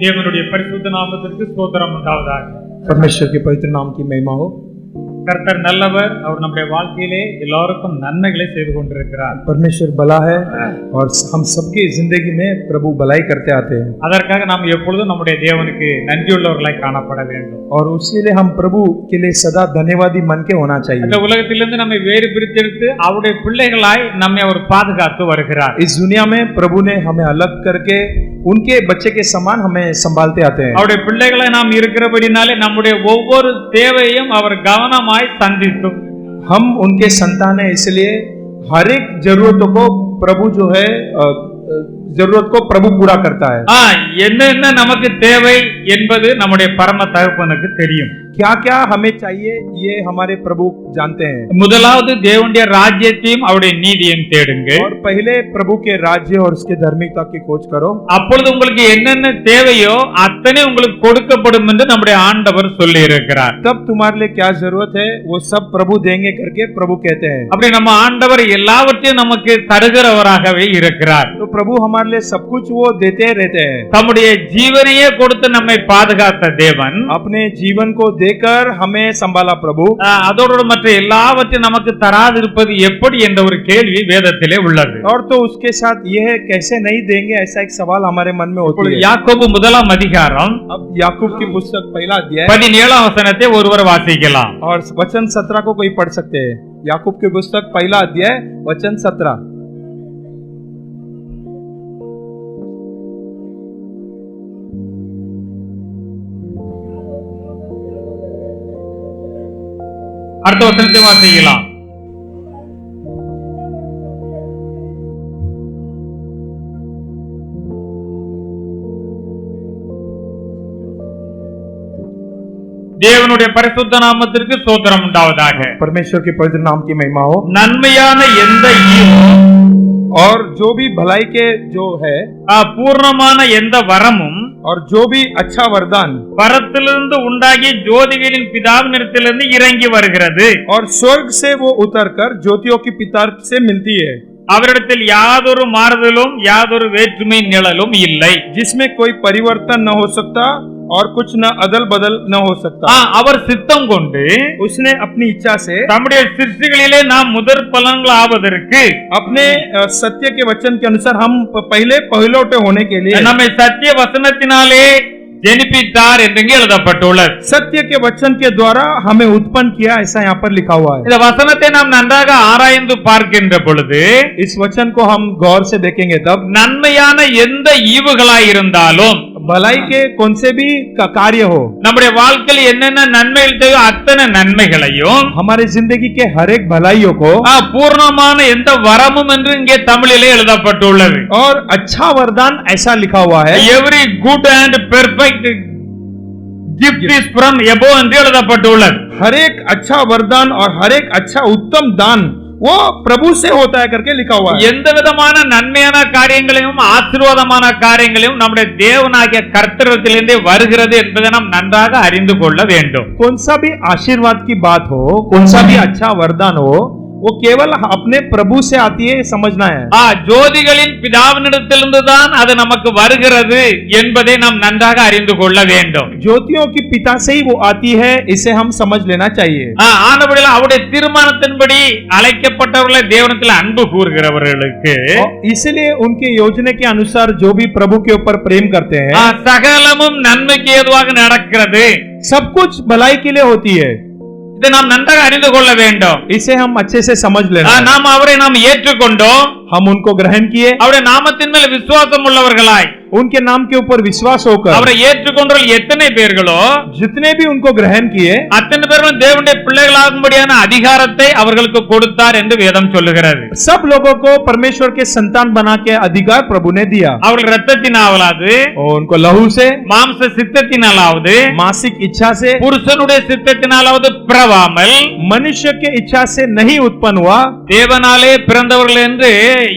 தேவனுடைய பரிசுத்த நாமத்திற்கு ஸ்தோத்திரம் உண்டாவதாக. परमेश्वर के पवित्र नाम की महिमा हो। கர்த்தர் நல்லவர், அவர் நம்முடைய வாழ்க்கையிலே எல்லாருக்கும் நன்மைகளை செய்து கொண்டிருக்கிறார். परमेश्वर भला है और हम सबकी जिंदगी में प्रभु भलाई करते आते हैं, அதற்காக நாம் எப்பொழுதும் நம்முடைய தேவனுக்கு நன்றியுள்ளவர்களாய் காணப்பட வேண்டும். और उसीलिए हम प्रभु के लिए सदा धन्यवादी मन के होना चाहिए। இந்த உலகத்திலிருந்து நம்மை வேறு பிரித்தெடுத்து அவருடைய பிள்ளைகளாய் நம்மை அவர் பாதுகாத்து வருகிறார். इस दुनिया में प्रभु ने हमें अलग करके उनके बच्चे के समान हमें संभालते आते हैं। அவருடைய பிள்ளைகளாய் நாம் இருக்கிறபடினாலே நம்முடைய ஒவ்வொரு தேவையையும் அவர் கவனமாய் சந்தித்து, हम उनके संतान हैं, इसलिए हर एक जरूरतों को प्रभु जो है जरूरत को प्रभु पूरा करता है। என்ன நமக்கு தேவை என்பது நம்முடைய பரம தகப்பனுக்கு தெரியும். क्या क्या हमें चाहिए ये हमारे प्रभु जानते हैं। முதலாவது தேவனுடைய ராஜ்யத்தையும் அவருடைய நீதியையும் தேடுங்க. और पहले प्रभु के राज्य और उसके धार्मिकता की खोज करो, அப்பொழுது உங்களுக்கு என்னென்ன தேவையோ அத்தனை உங்களுக்கு கொடுக்கப்படும் என்று நம்முடைய ஆண்டவர் சொல்லி இருக்கிறார். तब तुम्हारे लिए क्या जरूरत है वो सब प्रभु देंगे करके प्रभु कहते हैं। அப்படி நம்ம ஆண்டவர் எல்லாவற்றையும் நமக்கு தருகிறவராகவே இருக்கிறார். तो प्रभु हमारे लिए सब कुछ वो देते रहते हैं। தம்முடைய ஜீவனையே கொடுத்து நம்மை பாதுகாத்த தேவன் अपने जीवन को देकर हमें संभाला प्रभु, அதோடு மற்ற எல்லாவற்றையும் நமக்கு தராதிருப்பது எப்படி என்ற ஒரு கேள்வி வேதத்திலே உள்ளது. और तो उसके साथ यह कैसे नहीं देंगे ऐसा एक सवाल हमारे मन में होता है। யாக்கோபு முதலாம் அதிகாரம் अब याकूब की पुस्तक पहला अध्याय 17 வசனத்தை ஒருவர் வாசிக்கலாம். और वचन 17 को कोई पढ़ सकते हैं। याकूब की पुस्तक पहला अध्याय वचन 17। அடுத்த வசனத்தை வாசிக்கலாம். தேவனுடைய பரிசுத்த நாமத்திற்கு ஸ்தோத்திரம் உண்டாவதாக. परमेश्वर के पवित्र नाम की महिमा हो। நன்மையான எந்த ஈவும் और जो भी भलाई के जो है பூர்ணமான எந்த வரமும் और जो भी अच्छा वरदान பரத்திலிருந்து உண்டாகி ஜோதிகளின் பிதாவினிடத்திலிருந்து இறங்கி வருகிறது. और स्वर्ग से वो उतरकर ज्योतियों की पिता से मिलती है। அவரிடத்தில் யாதொரு மாறுதலும் யாதொரு வேற்றுமை நிழலும் இல்லை. जिसमें कोई परिवर्तन न हो सकता और कुछ न अदल बदल न हो सकता। அவர் சித்தம் கொண்டு उसने अपनी इच्छा से தம்முடைய சிருஷ்டிகளிலே நாம் முதற் பலன்கள் ஆவதற்கு अपने सत्य के वचन के अनुसार हम पहले पहलौठे होने के लिए நம்மை சத்திய வசனத்தினாலே ஜெனிப்பித்தார் என்று எழுதப்பட்டுள்ளது. सत्य के वचन के द्वारा हमें उत्पन्न किया ऐसा यहाँ पर लिखा हुआ है। இந்த வசனத்தை நாம் நன்றாக ஆராய்ந்து பார்க்கின்ற பொழுது इस वचन को हम गौर से देखेंगे तब நன்மையான எந்த ஈவுகளாய் இருந்தாலும் भलाई के कौन से भी कार्य हो, நம்முடைய வாழ்க்கையில் என்னென்ன நன்மைகள் தேவையோ அத்தனை நன்மைகளையும் हमारे जिंदगी के हर एक भलाइयों को பூர்ணமான எந்த வரமும் என்று இங்கே தமிழிலே எழுதப்பட்டுள்ளது. और अच्छा वरदान ऐसा लिखा हुआ है। Every good and perfect gift is from above என்று எழுதப்பட்டுள்ளது. हर एक अच्छा वरदान और हर एक अच्छा उत्तम दान वो प्रभु से होता है करके लिखा हुआ है। எந்த விதமான நன்மையான காரியங்களையும் ஆசீர்வாதமான காரியங்களையும் நம்முடைய தேவனாகிய கர்த்தரிடத்திலிருந்தே வருகிறது என்பதை நாம் நன்றாக அறிந்து கொள்ள வேண்டும். कौन सा भी आशीर्वाद की बात हो, कौन सा भी अच्छा वरदान हो, वो केवल अपने प्रभु से आती है समझना है। ஜோதிகளின் பிதாவினிடத்திலிருந்து தான் அது நமக்கு வருகிறது என்பதை நாம் நன்றாக அறிந்து கொள்ள வேண்டும். ज्योतियों की पिता से ही वो आती है, इसे हम समझ लेना चाहिए। ஆனபடியால் அவருடைய தீர்மானத்தின்படி அழைக்கப்பட்டவர்களை தேவனிடத்தில் அன்பு கூறுகிறவர்களுக்கு इसलिए उनके योजना के अनुसार जो भी प्रभु के ऊपर प्रेम करते हैं சகலமும் நன்மைக்கு ஏதுவாக நடக்கிறது, सब कुछ भलाई के लिए होती है। இதை நாம் நன்றாக அறிந்து கொள்ள வேண்டும். इसे हम अच्छे से समझ लेना। நாம் அவரை நாம் ஏற்றுக்கொண்டோம், हम उनको ग्रहण किए, அவருடைய நாமத்தின் மேல் விசுவாசம் உள்ளவர்களாய் उनके नाम के ऊपर विश्वास होकर அவரை ஏற்றுக்கொண்டவர்கள் எத்தனை பேர்களோ जितने भी उनको ग्रहण किए அத்தனை பேரும் தேவனுடைய பிள்ளைகளாகும்படியான அதிகாரத்தை அவர்களுக்கு கொடுத்தார் என்று வேதம் சொல்லுகிறது. सब लोगों को परमेश्वर के संतान बना के अधिकार प्रभु ने दिया। அவர்கள் இரத்தத்தினாலாவது, उनको लहू से, மாம்ச சித்தத்தினாலாவது, मासिक इच्छा से, புருஷனுடைய சித்தத்தினாலாவது பிறவாமல் मनुष्य के इच्छा से नहीं उत्पन्न हुआ, தேவனாலே பிறந்தவர்கள் என்று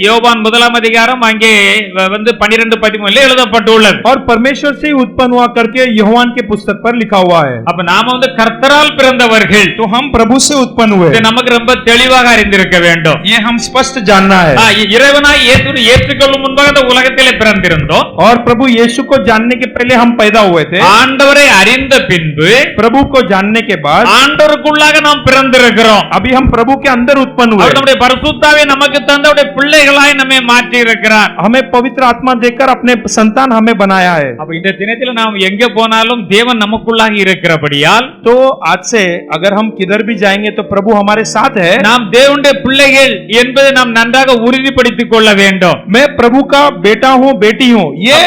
யோவான் 1 அதிகாரம் அங்கே 12-13 எழுதப்பட்டுள்ளது. और परमेश्वर से ही उत्पन्न हुआ करके யோவான் के पुस्तक पर लिखा हुआ है. அப்ப நாம கர்த்தரால் பிறந்தவர்கள். तो हम प्रभु से उत्पन्न हुए. இது நமக்கு ரொம்ப தெளிவாக அறிந்திருக்க வேண்டும். ये हम स्पष्ट जानना है. இறைவனாய் இயேசுவை ஏற்றுக்கொள்ளும் முன்பாக இந்த உலகத்திலே பிறந்திருந்தோம். और प्रभु यीशु को जानने के पहले हम पैदा हुए थे. ஆண்டவரை அறிந்த பின்பு प्रभु को जानने के बाद ஆண்டவருக்குள்ளாக நாம் பிறந்திருக்கிறோம். अभी हम प्रभु के अंदर उत्पन्न हुए. அவர் நம்முடைய பரிசுத்தாவை நமக்கு தந்த அவருடைய பிள்ளைகளாய் நம்மை மாற்றி இருக்கிறார். हमें पवित्र आत्मा देकर अपने संतान हमें बनाया है. அப்ப இந்த தினத்துல நாம் எங்க போனாலும் தேவன் நமக்குள்ளாக இருக்கிறபடியால் तो आज से अगर हम किधर भी जाएंगे तो प्रभु हमारे साथ है. நாம் தேவனுடைய பிள்ளைகள் என்பதை நாம் நன்றாக உறுதிப்படுத்திக் கொள்ள வேண்டும். मैं प्रभु का बेटा हूँ बेटी हूँ ये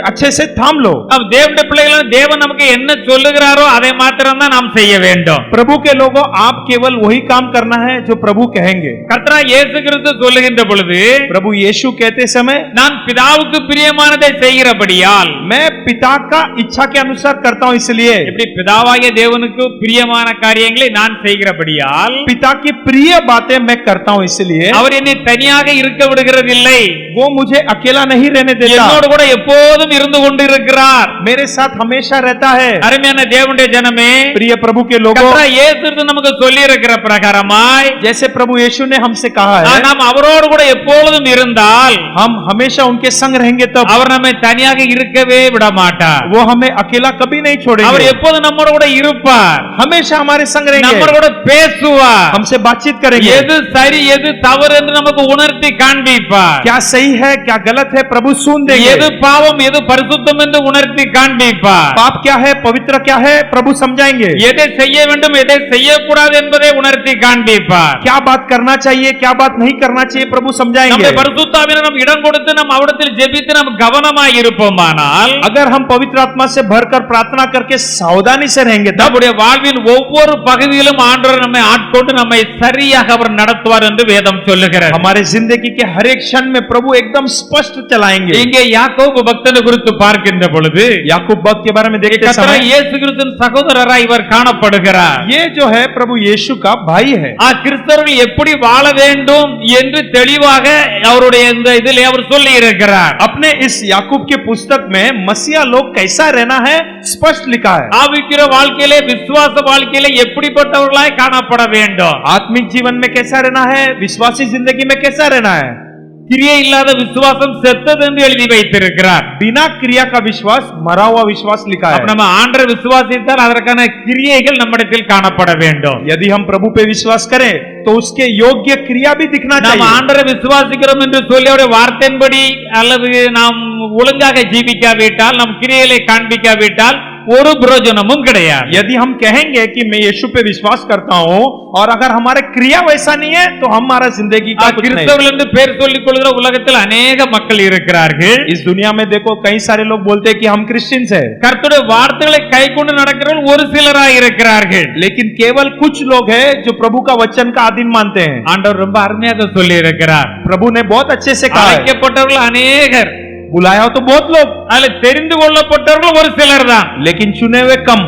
अच्छे से थाम लो. நாம் தேவனுடைய பிள்ளைகள் தேவன் நமக்கு என்ன சொல்லுகிறாரோ அதை மாத்திரம் தான் நாம் செய்ய வேண்டும். प्रभु के लोगों आप केवल वही काम करना है जो प्रभु कहेंगे. கர்த்தராகிய இயேசு கிறிஸ்து சொல்லுகின்ற பொழுது प्रभु यीशु कहते समय நான் பிதாவுக்கு பிரியமானதை செய்கிறபடியால் मैं पिता का इच्छा के अनुसार करता हूँ इसलिए இப்படி பிதாவாகிய தேவனுக்கு பிரியமான காரியங்களை நான் செய்கிறபடியால் पिता की प्रिय बातें मैं करता हूँ इसलिए அவர் என்னை தனியாக இருக்க விடுகிறதில்லை. वो मुझे अकेला नहीं रहने देता. என்னோடு கூட எப்போதும் இருந்து கொண்டிருக்கிறார். मेरे साथ हमेशा रहता है. அருமையான தேவனுடைய ஜனமே प्रिय प्रभु के लोगों கர்த்தராகிய இயேசு கிறிஸ்து நமக்கு சொல்லி இருக்கிற பிரகாரமாய் जैसे प्रभु यीशु ने हमसे कहा है நாம் அவரோடு கூட எப்பொழுதும் இருந்தால் हम हमेशा उनके संग रहेंगे तब அவர் நம்மை தனியாக இருக்கவே விட மாட்டார். वो हमें अकेला कभी नहीं छोड़ेंगे. அவர் எப்போதும் நம்மோடு கூட இருப்பார். हमेशा हमारे संग रहेंगे. நம்மோடு கூட பேசுவார். हमसे बातचीत करेंगे. எது சரி எது தவறு என்று நமக்கு உணர்த்தி காண்பிப்பார். क्या सही है क्या गलत है प्रभु सुन देंगे. எது பாவம் எது பரிசுத்தம் என்று உணர்த்தி காண்பிப்பார். पाप क्या है पवित्र क्या है प्रभु समझाएंगे. எதை செய்ய வேண்டும் எதை செய்யக்கூடாது என்பதை உணர்த்தி காண்பிப்பார். क्या बात करना चाहिए क्या बात नहीं करना चाहिए प्रभु समझाएंगे. நம்முடைய பரிசுத்தாவியை நாம் இடம் கொடுத்து நாம் அவரிடத்தில் ஜெபித்து நாம் கவனமாய் இருப்போமானால் अगर हम पवित्र आत्मा से भरकर प्रार्थना करके सावधानी से रहेंगे तब நம்முடைய வாழ்வின் ஒவ்வொரு பகுதியிலும் ஆண்டவர் நம்மை ஆட்கொண்டு நம்மை சரியாக அவர் நடத்துவார் என்று வேதம் சொல்லுகிறது. हमारे जिंदगी के हर एक क्षण में प्रभु एकदम स्पष्ट चलाएंगे. இங்கே யாக்கோபு பக்தனை குறித்து பார்க்கின்ற பொழுது याकूब भक्त के बारे में देखते समय கர்த்தராகிய இயேசு கிறிஸ்துவின் சகோதரராய் இவர் காணப்படுகிறார். ये जो है प्रभु यीशु का भाई है. கிறிஸ்தவர்கள் எப்படி வாழ வேண்டும் என்று தெளிவாக அவருடைய இந்த இதிலே அவர் சொல்லி இருக்கிறார். अपने इस याकूब के पुस्तक में मसीहा लोग कैसा रहना है स्पष्ट लिखा है. ஆவிக்குரிய வாழ்க்கையிலே விசுவாச வாழ்க்கையிலே எப்படிப்பட்டவர்களாய் காணப்பட வேண்டும். आत्मिक जीवन में कैसा रहना है विश्वासी जिंदगी में कैसा रहना है. கிரியை இல்லாத விசுவாசம் செத்தது என்று எழுதி வைத்திருக்கிறார். बिना क्रिया का विश्वास मरा हुआ विश्वास लिखा है. நம்ம ஆண்டவரை விசுவாசித்தால் அதற்கான கிரியைகள் நம்மிடத்தில் காணப்பட வேண்டும். यदि हम प्रभु पे विश्वास करें तो उसके योग्य क्रिया भी दिखना நாம் चाहिए. ஆண்டவரை விசுவாசிக்கிறோம் என்று சொல்லி அவருடைய வார்த்தையின்படி அல்லது நாம் ஒழுங்காக ஜீவிக்காவிட்டால் நம் கிரியைகளை காண்பிக்காவிட்டால் ஒரு பிரயோஜனமும் கிடையாது. यदि हम कहेंगे कि मैं यीशु पे विश्वास करता हूं और अगर हमारे क्रिया वैसा नहीं है तो हमारा जिंदगी का कुछ नहीं. கிறிஸ்தவர்கள் என்று பெயர் சொல்லிக் கொள்கிற உலகத்தில் अनेक மக்கள் இருக்கிறார்கள். इस दुनिया में देखो कई सारे लोग बोलते हैं कि हम क्रिश्चियंस हैं. கர்த்தருடைய வார்த்தைகளை கைக்கொண்டு நடக்கிறவர்கள் ஒரு சிலராய் இருக்கிறார்கள். लेकिन केवल कुछ लोग हैं जो प्रभु का वचन का आधीन मानते हैं. ஆண்டவர் ரொம்ப அருமையாக சொல்லி இருக்கிறார். प्रभु ने बहुत अच्छे से कहा है. அழைக்கப்பட்டவர்கள் अनेகர், बुलाया हो तो बहुत लोग, அதுல தெரிந்து கொள்ளப்பட்டவர்கள் ஒரு சிலர் தான். लेकिन चुने हुए कम.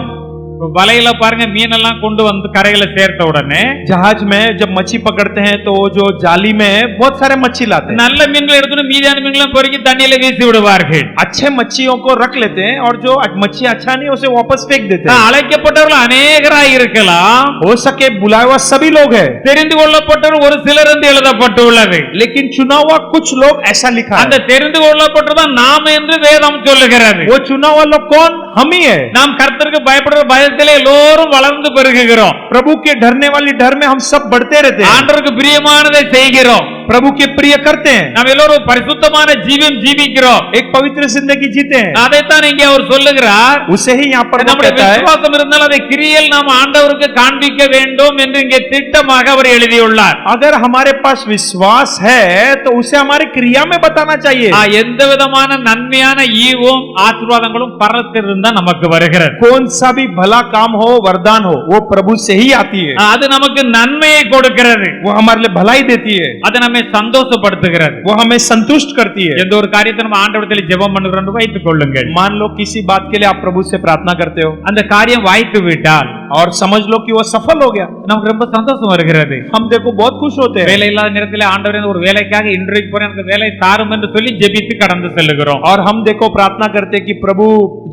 வலையில பாருங்க மீனெல்லாம் கொண்டு வந்து கரையில சேர்த்த உடனே जहाज में जब मच्छी पकड़ते हैं तो जो जाली में बहुत सारे मच्छी लाते हैं. நல்ல மீன்களை எடுத்து மீதியான மீன்களை பொறுக்கி தண்ணியில வீசி விடுவார்கள். अच्छे मच्छियों को रख लेते हैं और जो मच्छी अच्छा नहीं उसे वापस फेंक देते हैं. அழைக்கப்பட்டவர்கள் अनेகராய் இருக்கலாம். हो सके बुलाया हुआ सभी लोग हैं, தெரிந்து கொள்ளப்பட்டவர் ஒரு சிலர் என்று எழுதப்பட்டுள்ளது. लेकिन चुना हुआ कुछ लोग ऐसा लिखा है. அந்த தெரிந்து கொள்ளப்பட்டதான் நாம் என்று வேதம் சொல்லுகிறது. वो चुना हुआ लोग कौन? हम ही है. நாம் கர்த்தருக்கு பயப்படுற பயத்திலே எல்லோரும் வளர்ந்து பெருகுகிறோம். प्रभु के डरने वाली डर में हम सब बढ़ते रहते हैं. ஆண்டவருக்கு பிரியமானதை செய்கிறோம். प्रभु के प्रिय करते हैं. நாம் எல்லோரும் பரிசுத்தமான ஜீவன் ஜீவிக்கிறோம். एक पवित्र जिंदगी जीते हैं. அதைத்தான் இங்கே அவர் சொல்லுகிறார். उसे ही यहाँ पर நம்முடைய कहता है விசுவாசம் இருந்தால் அதை கிரியையில் நாம் ஆண்டவருக்கு காண்பிக்க வேண்டும் என்று இங்கே திட்டமாக அவர் எழுதியுள்ளார். अगर हमारे पास विश्वास है तो उसे हमारी क्रिया में बताना चाहिए. எந்த விதமான நன்மையான ஈவும் ஆசீர்வாதங்களும் பரத்திலிருந்து தான் நமக்கு வருகிறது. कौन सा भी भला काम हो वरदान हो वो प्रभु से ही आती है. அது நமக்கு நன்மையை கொடுக்கிறது. वो हमारे लिए भलाई देती है. அது நம்மை சந்தோஷப்படுத்துகிறது. वो हमें संतुष्ट करती है. எந்த ஒரு காரியத்தை நம்ம ஆண்டவரிடத்தில் ஜெபம் பண்ணுகிறோம் வைத்துக் கொள்ளுங்கள். मान लो किसी बात के लिए आप प्रभु से प्रार्थना करते हो, அந்த காரியம் வாய்த்து விட்டால் और समझ लो कि वो सफल हो गया, நமக்கு ரொம்ப சந்தோஷம் வருகிறது. हम देखो बहुत खुश होते हैं. வேலை இல்லாத நேரத்தில் ஆண்டவரே ஒரு வேலைக்காக இன்டர்வியூ போறேன், எனக்கு வேலை தாரும் என்று சொல்லி ஜெபித்து கடந்து செல்லுகிறோம். और हम देखो प्रार्थना करते कि प्रभु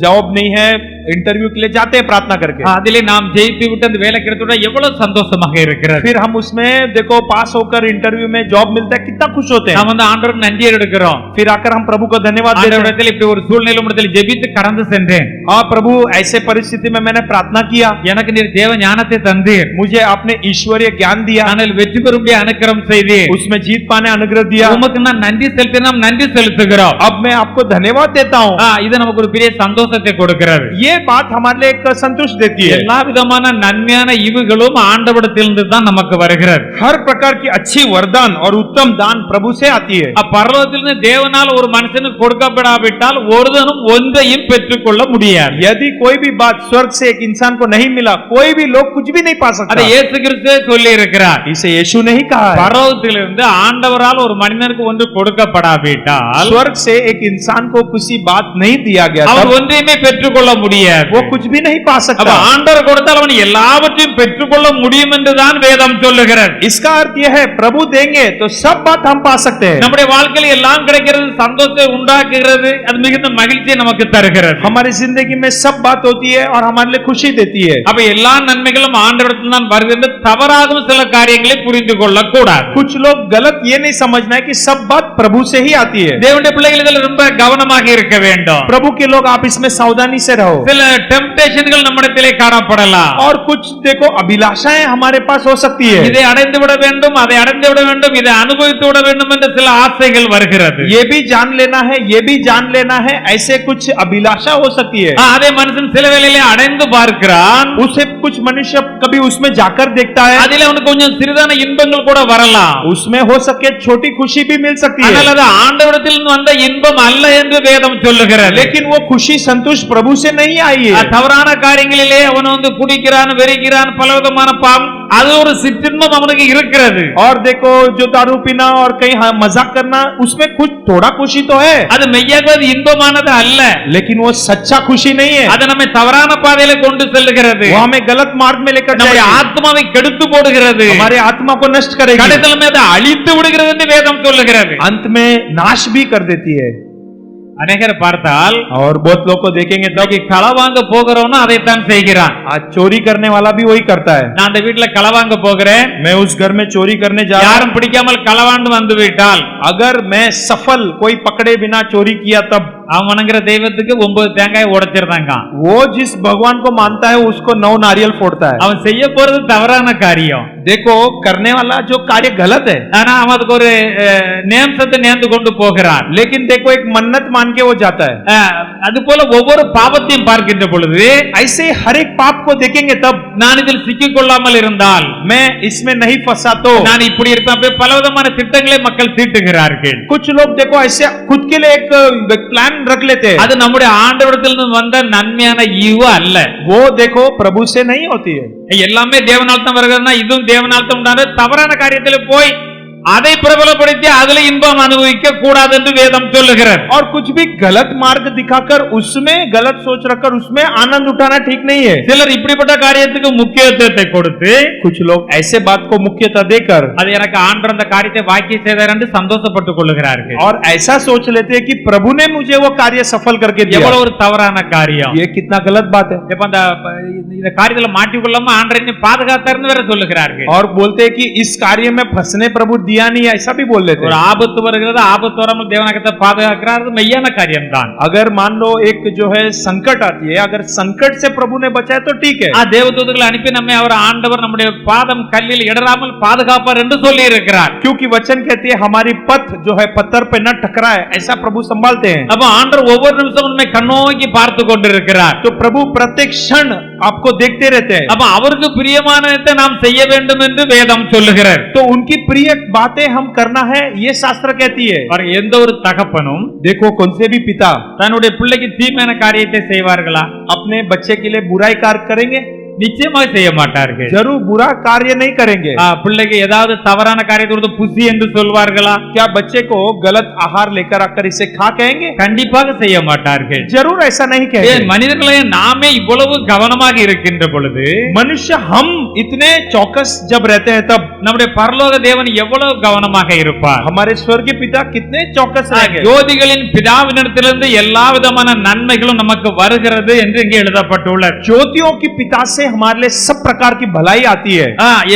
जॉब नहीं है, इंटरव्यू के लिए जाते हैं प्रार्थना करके. அதிலே நாம் ஜெயித்து விட்டு அந்த வேலை கிடைத்தா எவ்வளவு சந்தோஷமாக இருக்கிறது. फिर हम उसमें देखो पास होकर इंटरव्यू में जॉब मिलता है, कितना खुश होते हैं. நாம் வந்து ஆண்டவருக்கு நன்றி எடுக்கிறோம். फिर आकर हम प्रभु को धन्यवाद देते हैं. ஆண்டவரிடத்தில் இப்படி ஒரு சூழ்நிலை உம்மிடத்தில் ஜெபித்து கடந்து சென்றேன். हाँ प्रभु, ऐसे परिस्थिति में मैंने प्रार्थना किया, எனக்கு நீர் தேவ ஞானத்தை தந்தீர், मुझे आपने ईश्वरीय ज्ञान दिया, நான் வெற்றி பெறும்படி அனுக்கிரகம் செய்தீர், उसमें जीत पाने अनुग्रह दिया. உமக்கு நான் நன்றி செலுத்தி நாம் நன்றி செலுத்துகிறோம். अब मैं आपको धन्यवाद देता हूँ. இது நமக்கு ஒரு பெரிய சந்தோஷத்தை கொடுக்கிறது. ये बात हमारे लिए एक संतुष्ट देती है. எல்லா விதமான நன்மையான ஈவுகளும் ஆண்டவரிடத்திலிருந்து தான் நமக்கு வருகிறது. हर प्रकार की अच्छी वरदान और उत्तम दान प्रभु से आती है. பரலோகத்திலிருந்து தேவனால் ஒரு மனுஷனுக்கு கொடுக்கப்படாவிட்டால் ஒருவனும் ஒன்றையும் பெற்றுக்கொள்ள முடியாது. यदि कोई भी बात स्वर्ग से एक इंसान को नहीं मिला, कोई भी लोग कुछ भी नहीं पा सकता. அதை இயேசு கிறிஸ்து சொல்லி இருக்கிறார். इसे यीशु ने ही कहा है. பரலோகத்திலிருந்து ஆண்டவரால் ஒரு மனிதனுக்கு ஒன்று கொடுக்கப்படாவிட்டால் स्वर्ग से एक इंसान को किसी बात नहीं दिया गया, அவர் ஒன்றையுமே பெற்றுக்கொள்ள முடியாது. वो कुछ भी नहीं पा सकता. ஆண்டவர் கொடுத்தால் அவன் எல்லாவற்றையும் பெற்றுக்கொள்ள முடியும் என்றுதான் வேதம் சொல்லுகிறது. इसका अर्थ यह है प्रभु देंगे तो सब बात हम पा सकते हैं. நம்முடைய வாழ்க்கையில் எல்லாம் கிடைக்கிறது, சந்தோஷத்தை உண்டாக்குகிறது, அது மிகுந்த மகிழ்ச்சியை நமக்கு தருகிறது. हमारी जिंदगी में सब बात होती है और हमारे लिए खुशी देती है. அப்ப எல்லா நன்மைகளும் ஆண்டவரிடத்தில் தான் வருகிறது. தவறாகவும் சில காரியங்களை புரிந்து கொள்ள கூடாது. कुछ लोग गलत ये नहीं समझना है कि सब बात प्रभु से ही आती है. தேவனுடைய பிள்ளைகள் இதில் ரொம்ப கவனமாக இருக்க வேண்டும். प्रभु के लोग आप इसमें सावधानी से रहो. சில டெம்ப்டேஷன்கள் நம்மிடத்திலே காணப்படலாம். और कुछ देखो अभिलाषाएं हमारे पास हो सकती है. இதை அடைந்து விட வேண்டும், அதை அடைந்து விட வேண்டும், இதை அனுபவித்து விட வேண்டும் என்ற சில ஆசைகள் வருகிறது. ये भी जान लेना है, ये भी जान लेना है, ऐसे कुछ अभिलाषा हो सकती है. அதே மனுஷன் சில வேளையிலே அடைந்து பார்க்கிறான், उसे कुछ मनुष्य कभी उसमें जाकर देखता है, அதிலே அவனுக்கு கொஞ்சம் சிறிதான இன்பங்கள் கூட வரலாம். उसमें हो सके छोटी खुशी भी मिल सकती है. ஆனால் அது ஆண்டவரிடத்தில் வந்த இன்பம் அல்ல என்று வேதம் சொல்லுகிறது. लेकिन वो खुशी संतुष्ट प्रभु से नहीं आई है. தவறான காரியங்களிலே அவன் வந்து குடிக்கிறான், வெறிக்கிறான், பலவிதமான பாவம், அது ஒரு சிற்றின்பம் அவனுக்கு இருக்கிறது. और देखो जो दारू पीना और कहीं मजाक करना, उसमें कुछ थोड़ा खुशी तो है, அது மெய்யாக அது இன்பமானது அல்ல. लेकिन वो सच्चा खुशी नहीं है. அது நம்மை தவறான பாதையில கொண்டு செல்லுகிறது. वो हमें गलत मार्ग में लेकर நம்முடைய जाएगी, ஆத்மாவை கெடுத்து போடுகிறது, हमारे आत्मा को नष्ट करेगी, கடைசியில் அதை அழித்து விடுகிறது என்று வேதம் சொல்லுகிறது. अंत में नाश भी कर देती है. அநேகர் பார்த்தால் और बहुत लोग को देखेंगे तब களவாங்க போகிறவனும் அதைத்தான் செய்கிறான். आज चोरी करने वाला भी वही करता है. நான் அந்த வீட்டுல களவாங்க போகிறேன், मैं उस घर में चोरी करने जा रहा हूं, யாரும் பிடிக்காமல் களவாண்டு வந்து விட்டால், अगर मैं सफल कोई पकड़े बिना चोरी किया तब அவன் வணங்குற தெய்வத்துக்கு 9 தேங்காய் உடைச்சிருந்தாங்க. वो जिस भगवान को मानता है उसको 9 नारियल फोड़ता है. அவன் செய்ய போறது தவறான காரியம். देखो करने वाला जो कार्य गलत है, ஆனா அவன் அதுக்கு ஒரு நேம்சத்தை நேர்ந்து கொண்டு போகிறான். लेकिन देखो एक मन्नत मान के वो जाता है. அது போல ஒவ்வொரு பாவத்தையும் பார்க்கின்ற பொழுது ऐसे हर एक पाप को देखेंगे तब நான் இதில் சிக்கிக் கொள்ளாமல் இருந்தால், मैं इसमें नहीं फंसा तो நான் இப்படி இருப்பேன், அப்படி பலவிதமான திட்டங்களை மக்கள் தீட்டுகிறார்கள். कुछ लोग देखो ऐसे खुद के लिए एक प्लान रख लेते हैं. அது நம்முடைய ஆண்டவரிடத்திலிருந்து வந்த நன்மையான ஈவு அல்ல. वो देखो प्रभु से नहीं होती है. எல்லாமே தேவனால் தான் வருகிறதுனா இதுவும் தேவனால் தான் உண்டான தவறான காரியத்தில் போய் அதை பிரபலப்படுத்தி அதுல இன்பம் அனுபவிக்க கூடாது என்று வேதம் சொல்லுகிறது. और कुछ भी गलत मार्ग दिखाकर उसमें गलत सोच रखकर उसमें आनंद उठाना ठीक नहीं है. சிலர் இப்படிப்பட்ட காரியத்துக்கு முக்கியத்துவத்தை கொடுத்து, कुछ लोग ऐसे बात को मुख्यता देकर அது எனக்கு ஆண்டவர் அந்த காரியத்தை வாக்கி செய்தார் என்று சந்தோஷப்பட்டுக் கொள்ளுகிறார்கள். और ऐसा सोच लेते हैं कि प्रभु ने मुझे वो कार्य सफल करके दिया. எவ்வளவு ஒரு தவறான காரியம். ये कितना गलत बात है. இப்ப இந்த காரியத்துல மாட்டிக்கொள்ளாம ஆண்டவரை பாதுகாத்தார்னு வேற சொல்லுகிறார்கள். और बोलते हैं कि इस कार्य में फंसने प्रभु दिया नहीं, ऐसा भी बोल लेते ஒரு हैं. ஆபத்து வருகிறது, ஆபத்து வராமல் தேவனாகத்தை பாதுகாக்கிறார், அது மெய்யான காரியம் தான். अगर मान लो एक जो है संकट आती है, अगर संकट से प्रभु ने बचाया तो ठीक है. தேவதூதர்களை அனுப்பி நம்மை அவர் ஆண்டவர் நம்முடைய பாதம் கல்லில் இடராமல் பாதுகாப்பார் என்று சொல்லி இருக்கிறார். क्योंकि वचन कहती है हमारी पथ जो है पत्थर पे न टकराए, ऐसा प्रभु संभालते हैं. அப்ப ஆண்டவர் ஒவ்வொரு நிமிஷமும் நம்மை கண்ணோக்கி பார்த்து கொண்டிருக்கிறார். तो प्रभु प्रत्येक क्षण आपको देखते रहते हैं. அப்ப அவருக்கு பிரியமானதை நாம் செய்ய வேண்டும் என்று வேதம் சொல்லுகிறார். तो उनकी प्रिय बातें हम करना है, ये शास्त्र कहती है. பாருங்க, எந்த ஒரு தகப்பனும் देखो कौन से भी पिता தன்னுடைய பிள்ளைக்கு தீமையான காரியத்தை செய்வார்களா? अपने बच्चे के लिए बुराई कार्य करेंगे? நிச்சயமாக செய்ய மாட்டார்கள். जरूर बुरा कार्य नहीं करेंगे। பிள்ளைக்கு ஏதாவது தவறான காரியத்தை கொடுத்து புசி என்று சொல்வார்களா? क्या बच्चे को गलत आहार लेकर आकर इसे खा कहेंगे? கண்டிப்பாக செய்ய மாட்டார்கள். जरूर ऐसा नहीं कहेंगे। மனிதர்களே நாமே இவ்வளவு கவனமாக இருக்கின்ற பொழுது, मनुष्य हम इतने चौकस जब रहते हैं तब நம்முடைய பரலோக தேவன் எவ்வளவு கவனமாக இருப்பார்? हमारे स्वर्गीय पिता कितने चौकस रहेंगे। ஜோதிகளின் பிதாவினிடத்திலிருந்து எல்லா விதமான நன்மைகளும் நமக்கு வருகிறது என்று இங்கே எழுதப்பட்டுள்ளது. ज्योतियों की पिता से हमारे लिए सब प्रकार की भलाई आती है।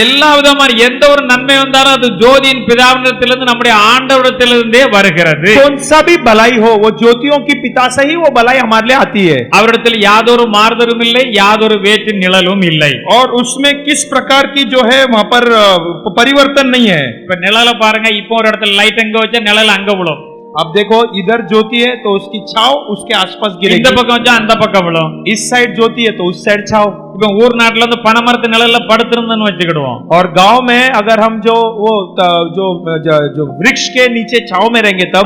எல்லா விதமான எந்த ஒரு நன்மை வந்தாலும் அது ஜோதியின் பிதாவினிடத்திலிருந்து நம்முடைய ஆண்டவரிடத்திலிருந்தே வருகிறது. कौन सा भी भलाई हो वो ज्योतियों की पिता से ही वो भलाई हमारे लिए आती है। அவரிடத்தில் யாதொரு மாறுதலும் இல்லை, யாதொரு வேற்று நிழலும் இல்லை. और उसमें किस प्रकार की जो है वहां पर परिवर्तन नहीं है। இப்ப நிழல பாருங்க, இப்போ ஒரு இடத்துல லைட் அங்க வச்சா நிழல் அங்க விழும். अब देखो इधर ज्योति है तो उसकी छाव उसके आसपास गिरेगी। இந்த பக்கம் வச்சா அந்த பக்கம் விழும். इस साइड ज्योति है तो उस साइड छाव। இப்போ ஊர் நாட்டுல இருந்து பனைமரத்து நிழல்ல படுத்திருந்தோம்னு வச்சுக்கிடுவோம். और गांव में अगर हम जो वृक्ष के नीचे छाव में रहेंगे तब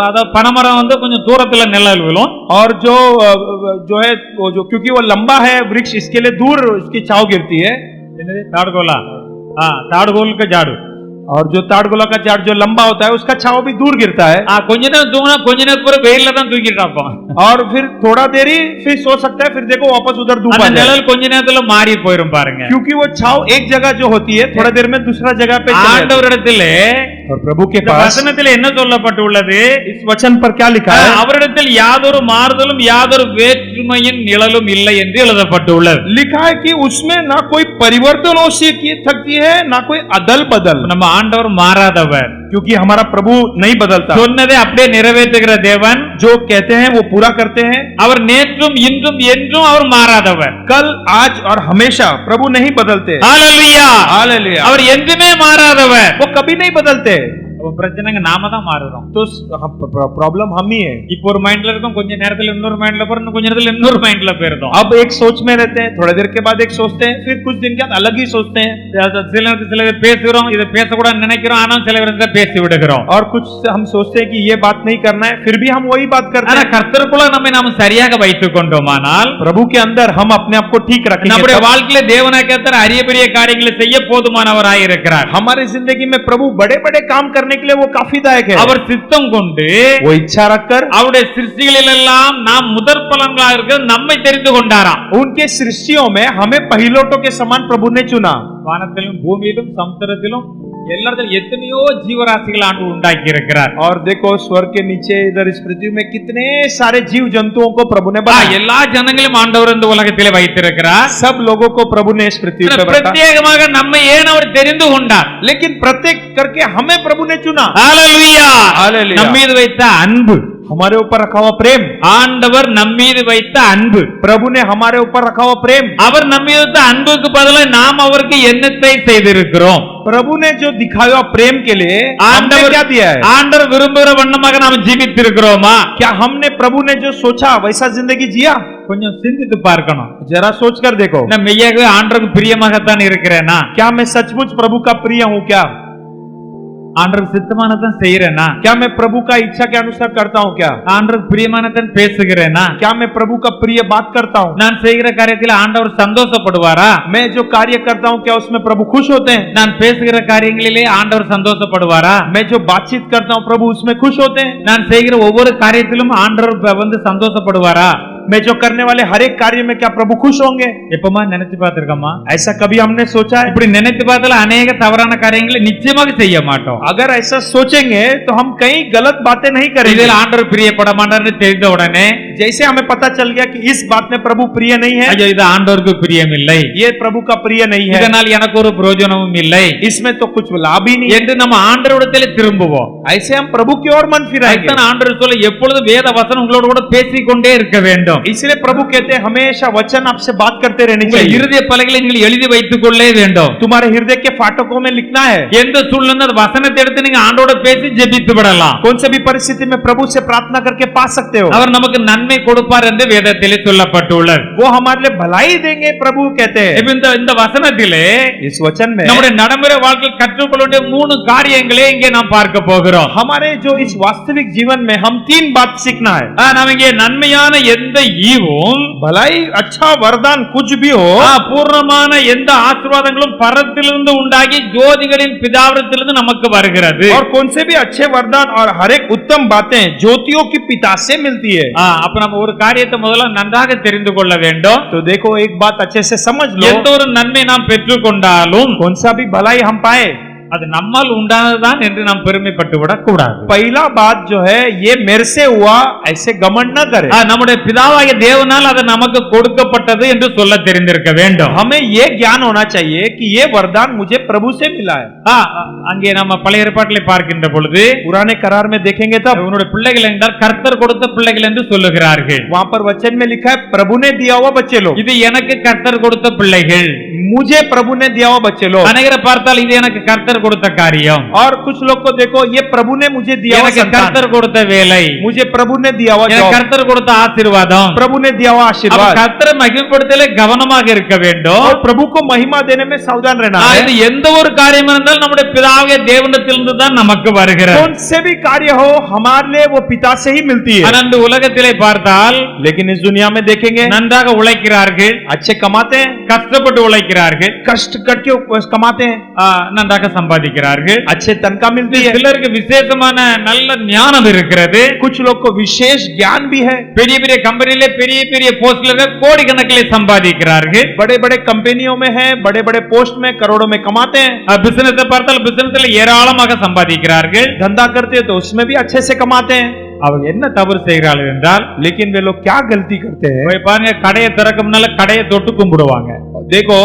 அத பனைமரம் வந்து கொஞ்சம் தூரத்துல நிழல் விழும். और जो है वो जो क्योंकि वो लंबा है वृक्ष इसके लिए दूर उसकी छाव गिरती है। ताड़गोला, ताड़गोल का झाड़ू, और जो ताड़गोला का झाड़ जो लंबा होता है उसका छाव भी दूर गिरता है। கொஞ்ச நேரம் தூங்கினா கொஞ்ச நேரத்துக்கு ஒரு வெயில்ல தான் தூக்கிட்டு இருப்போம். और फिर थोड़ा देरी फिर सो सकता है, फिर देखो वापस उधर धूप आ जाए। நிழல் கொஞ்ச நேரத்துல மாறி போயிரும் பாருங்க. क्योंकि वो छाव एक जगह जो होती है थोड़ा देर में दूसरा जगह पे ஆண்டவரிடத்திலே और प्रभु के पास வசனத்தில் என்ன சொல்லப்பட்டுள்ளது? इस वचन पर क्या लिखा है? அவரிடத்தில் யாதொரு மாறுதலும் யாதொரு வேற்றுமையின் நிழலும் இல்லை என்று எழுதப்பட்டுள்ளது. लिखा है कि उसमें ना कोई परिवर्तन हो सकती है ना कोई अदल बदल। நம்ம ஆண்டவர் மாறாதவர், क्योंकि हमारा प्रभु नहीं बदलता। சொன்னதை அப்படியே நிறைவேற்றுகிற தேவன், जो कहते हैं वो पूरा करते हैं। அவர் நேற்றும் இன்றும் என்றும் அவர் மாறாதவர். कल आज और हमेशा प्रभु नहीं बदलते। Hallelujah, hallelujah. அவர் என்றுமே மாறாதவர். वो कभी नहीं बदलते। பிரச்சனைங்க நாம தான் மாறுறோம். तो प्रॉब्लम हम ही है। இப்போ ஒரு மைண்ட்ல இருக்கும், கொஞ்ச நேரத்துல இன்னொரு மைண்ட்ல போறோம், கொஞ்ச நேரத்துல இன்னொரு மைண்ட்ல போயிடும். अब एक सोच में रहते हैं, थोड़ी देर के बाद एक सोचते हैं, फिर कुछ दिन के बाद अलग ही सोचते हैं। சில பேசுறோம், இதை பேசக்கூடாது நினைக்கிறோம், ஆனா சில பேர் பேசி விடுகிறோம். और कुछ हम सोचते हैं कि ये बात नहीं करना है, फिर भी हम वही बात करते हैं। கர்த்தருக்குள்ள நம்மை நாம் சரியாக வைத்துக் கொண்டோமானால், प्रभु के अंदर हम अपने आप को ठीक रखेंगे, நம்முடைய வாழ்க்கையில தேவனாகிய கர்த்தர் அரிய பெரிய காரியங்களை செய்ய போதுமானவராய் இருக்கிறார். हमारी जिंदगी में प्रभु बड़े बड़े काम करने के लिए वो काफी दायक है। அவர் சித்தம் கொண்டு वो इच्छा रखकर அவருடைய சிருஷ்டிகளில் எல்லாம் நாம் முதற் பலன்களாக இருக்க நம்மை தெரிந்து கொண்டாராம். उनके सृष्टियों में हमें पहिलोटों के समान प्रभु ने चुना। வானத்திலும் பூமியிலும் சமுத்திரத்திலும் எல்லாத்திலும் எத்தனையோ ஜீவராசிகள் ஆண்டு உண்டாக்கி இருக்கிறார். और देखो स्वर्ग के नीचे इधर इस पृथ्वी में कितने सारे जीव जंतुओं को प्रभु ने बनाया। எல்லா ஜனங்களையும் ஆண்டவர் இந்த உலகத்திலே வைத்திருக்கிறார். सब लोगों को प्रभु ने इस पृथ्वी पे रखा। பிரத்யேகமாக நம்மை ஏன் அவர் தெரிந்து கொண்டார்? लेकिन प्रत्येक करके हमें प्रभु ने चुना। Hallelujah, hallelujah. நம்ம மீது வைத்த அன்பு, हमारे ऊपर रखा हुआ प्रेम, ஆண்டவர் நம்ம மீது வைத்த அன்பு, प्रभु ने हमारे ऊपर रखा हुआ प्रेम, அவர் நம்ம மீது வைத்த அன்புக்கு பதிலாக நாம் அவருக்கு என்னத்தை செய்திருக்கிறோம்? प्रभु ने जो दिखाया प्रेम के लिए हमने क्या दिया है? ஆண்டவர் விரும்புகிற வண்ணமாக நாம் ஜீவித்திருக்கிறோமா? क्या हमने प्रभु ने जो सोचा वैसा जिंदगी जिया? கொஞ்சம் சிந்தித்து பார்க்கணும். जरा सोच कर देखो, நான் மெய்யாகவே ஆண்டவருக்கு பிரியமாகத்தான் இருக்கிறேனா? क्या मैं सचमुच प्रभु का प्रिय हूँ? क्या ஆண்டவருக்கு சித்தமானதான் செய்யறேனா? क्या मैं प्रभु का इच्छा के अनुसार करता हूँ? क्या ஆண்டவருக்கு பிரியமானதான் பேசுகிறேனா? क्या मैं प्रभु का प्रिय बात करता हूँ? நான் செய்கிற காரியத்தில் ஆண்டவர் சந்தோஷப்படுவாரா? मैं जो कार्य करता हूँ क्या उसमें प्रभु खुश होते हैं? நான் பேசுகிற காரியங்களிலே ஆண்டவர் சந்தோஷப்படுவாரா? मैं जो बातचीत करता हूँ प्रभु उसमें खुश होते हैं? நான் செய்கிற ஒவ்வொரு காரியத்திலும் ஆண்டவர் வந்து சந்தோஷப்படுவாரா? मैं जो करने वाले हर एक कार्य में क्या प्रभु खुश होंगे? எப்பமா நினைச்சு பார்த்திருக்கோமா? ऐसा कभी हमने सोचा है? இப்படி நினைத்து பார்த்தால अनेक தவறான காரியங்களை நிச்சயமாக செய்ய மாட்டோம். अगर ऐसा सोचेंगे तो हम कई गलत बातें नहीं करेंगे। இதில் ஆண்டவர் பிரியப்பட மாட்டார்னு தெரிந்த உடனே जैसे हमें पता चल गया कि इस बात में प्रभु प्रिय नहीं है, ஐயோ இது ஆண்டவருக்கு பிரியம் இல்லை, ये प्रभु का प्रिय नहीं है, இதனால் எனக்கு ஒரு பிரயோஜனமும் இல்லை, इसमें तो कुछ लाभ ही नहीं என்று நம்ம ஆண்டவரிடத்திலே திரும்புவோம். ऐसे हम प्रभु की ओर मन फिराएंगे। அதுதான் ஆண்டவர் சொல்ல எப்பொழுதும் வேத வசனம் உங்களோட கூட பேசிக்கொண்டே இருக்க வேண்டும். इसलिए प्रभु कहते हैं हमेशा वचन आपसे बात करते रहनी चाहिए। இருதய பலகைகளை நீங்கள் எழுதி வைத்துக் கொள்ளே வேண்டும். तुम्हारे हृदय के फाटकों में लिखना है। எந்த சூழ்நிலை வசனத்தை எடுத்து நீங்க ஆண்டோட பேசி ஜெபித்து விடலாம். कौन से भी परिस्थिति में प्रभु से प्रार्थना करके पा सकते हो। அவர் நமக்கு நன்மை கொடுப்பார் என்று வேதத்திலே சொல்லப்பட்டுள்ளது. वो हमारे लिए भलाई देंगे प्रभु कहते हैं। இந்த வசனத்திலே इस वचन में நம்முடைய நடைமுறை வாழ்க்கையில் கற்றுக்கொள்ள வேண்டிய 3 காரியங்களே இங்கே நாம் பார்க்க போகிறோம். हमारे जो इस वास्तविक जीवन में हम 3 बात सीखना है। நாம் இங்கே நன்மையான எந்த ஈவும் भलाई अच्छा वरदान कुछ भी हो பூர்ணமான எந்த ஆசீர்வாதங்களும் பரத்திலிருந்து உண்டாகி ஜோதிகளின் பிதாவிடத்திலிருந்து நமக்கு வருகிறது. और कौन से भी अच्छे वरदान और हर एक उत्तम बातें ज्योतियों की पिता से मिलती है. அப்ப நம்ம ஒரு காரியத்தை முதல்ல நன்றாக தெரிந்து கொள்ள வேண்டும். तो देखो एक बात अच्छे से समझ लो, எந்த ஒரு நன்மை நாம் பெற்றுக்கொண்டாலும் कौन सा भी भलाई हम पाए அது நம்மால் உண்டானதுதான் என்று நாம் பெருமைப்பட்டு விடக் கூடாது. पहला बात जो है ये मेरे से हुआ ऐसे घमंड न करे. நம்முடைய பிதாவாகிய தேவனால் அது நமக்கு கொடுக்கப்பட்டது என்று சொல்ல தெரிந்திருக்க வேண்டும். हमें ये ज्ञान होना चाहिए कि ये वरदान मुझे प्रभु से मिला है. அங்கே நம்ம பழைய ஏற்பாட்டிலே பார்க்கின்ற பொழுது पुराने करार में देखेंगे तब உன்னுடைய பிள்ளைகள் என்றால் கர்த்தர் கொடுத்த பிள்ளைகள் என்று சொல்லுகிறார்கள். वहां पर वचन में लिखा है प्रभु ने दिया हुआ बच्चे लोग. இது எனக்கு கர்த்தர் கொடுத்த பிள்ளைகள், मुझे प्रभु ने दिया हुआ बच्चे लोग. அநேகரை பார்த்தால் இது எனக்கு கர்த்தர் கொடுத்த காரியம், और कुछ लोग को देखो ये प्रभु ने मुझे दिया हुआ संतान, கர்த்தர் கொடுத்த வேலை, मुझे प्रभु ने दिया हुआ जॉब, கர்த்தர் கொடுத்த ஆசீர்வாதம், प्रभु ने दिया हुआ आशीर्वाद. கர்த்தரை மகிமைப்படுத்தலே கவனமாக இருக்க வேண்டும். और प्रभु को महिमा देने में सावधान रहना है. இது எந்த ஒரு காரியம் இருந்தாலும் நம்முடைய பிதாவாகிய தேவனிடத்திலிருந்து தான் நமக்கு வருகிறது. कौन से भी कार्य हो हमारे लिए वो पिता से ही मिलती है. ஆனால் உலகத்திலே பார்த்தால், लेकिन इस दुनिया में देखेंगे நன்றாக உழைக்கிறார்கள், अच्छे कमाते हैं, கஷ்டப்பட்டு உழைக்கிறார்கள், कष्ट करके कमाते हैं, நன்றாக சம்பாதிக்கிறார்கள், अच्छे तनख्वाह मिलती है. சிலருக்கு விசேஷமான நல்ல ஞானம் இருக்கிறது, कुछ लोग को विशेष ज्ञान भी है. பெரிய பெரிய கம்பெனிலே பெரிய பெரிய போஸ்ட்ல கோடிக்கணக்கில் சம்பாதிக்கிறார்கள். बड़े बड़े कंपनियों में है, बड़े बड़े पोस्ट में करोड़ों में कमाते हैं. பிசினஸ் பார்த்தால் பிசினஸ்ல ஏராளமாக சம்பாதிக்கிறார்கள். धंधा करते हैं तो उसमें भी अच्छे से कमाते हैं. அவங்க என்ன தவறு செய்கிறார்கள் என்றால், लेकिन वे लोग क्या गलती करते हैं. பாருங்க, கடையை திறக்க முன்னால கடையை தொட்டு கும்பிடுவாங்க. देखो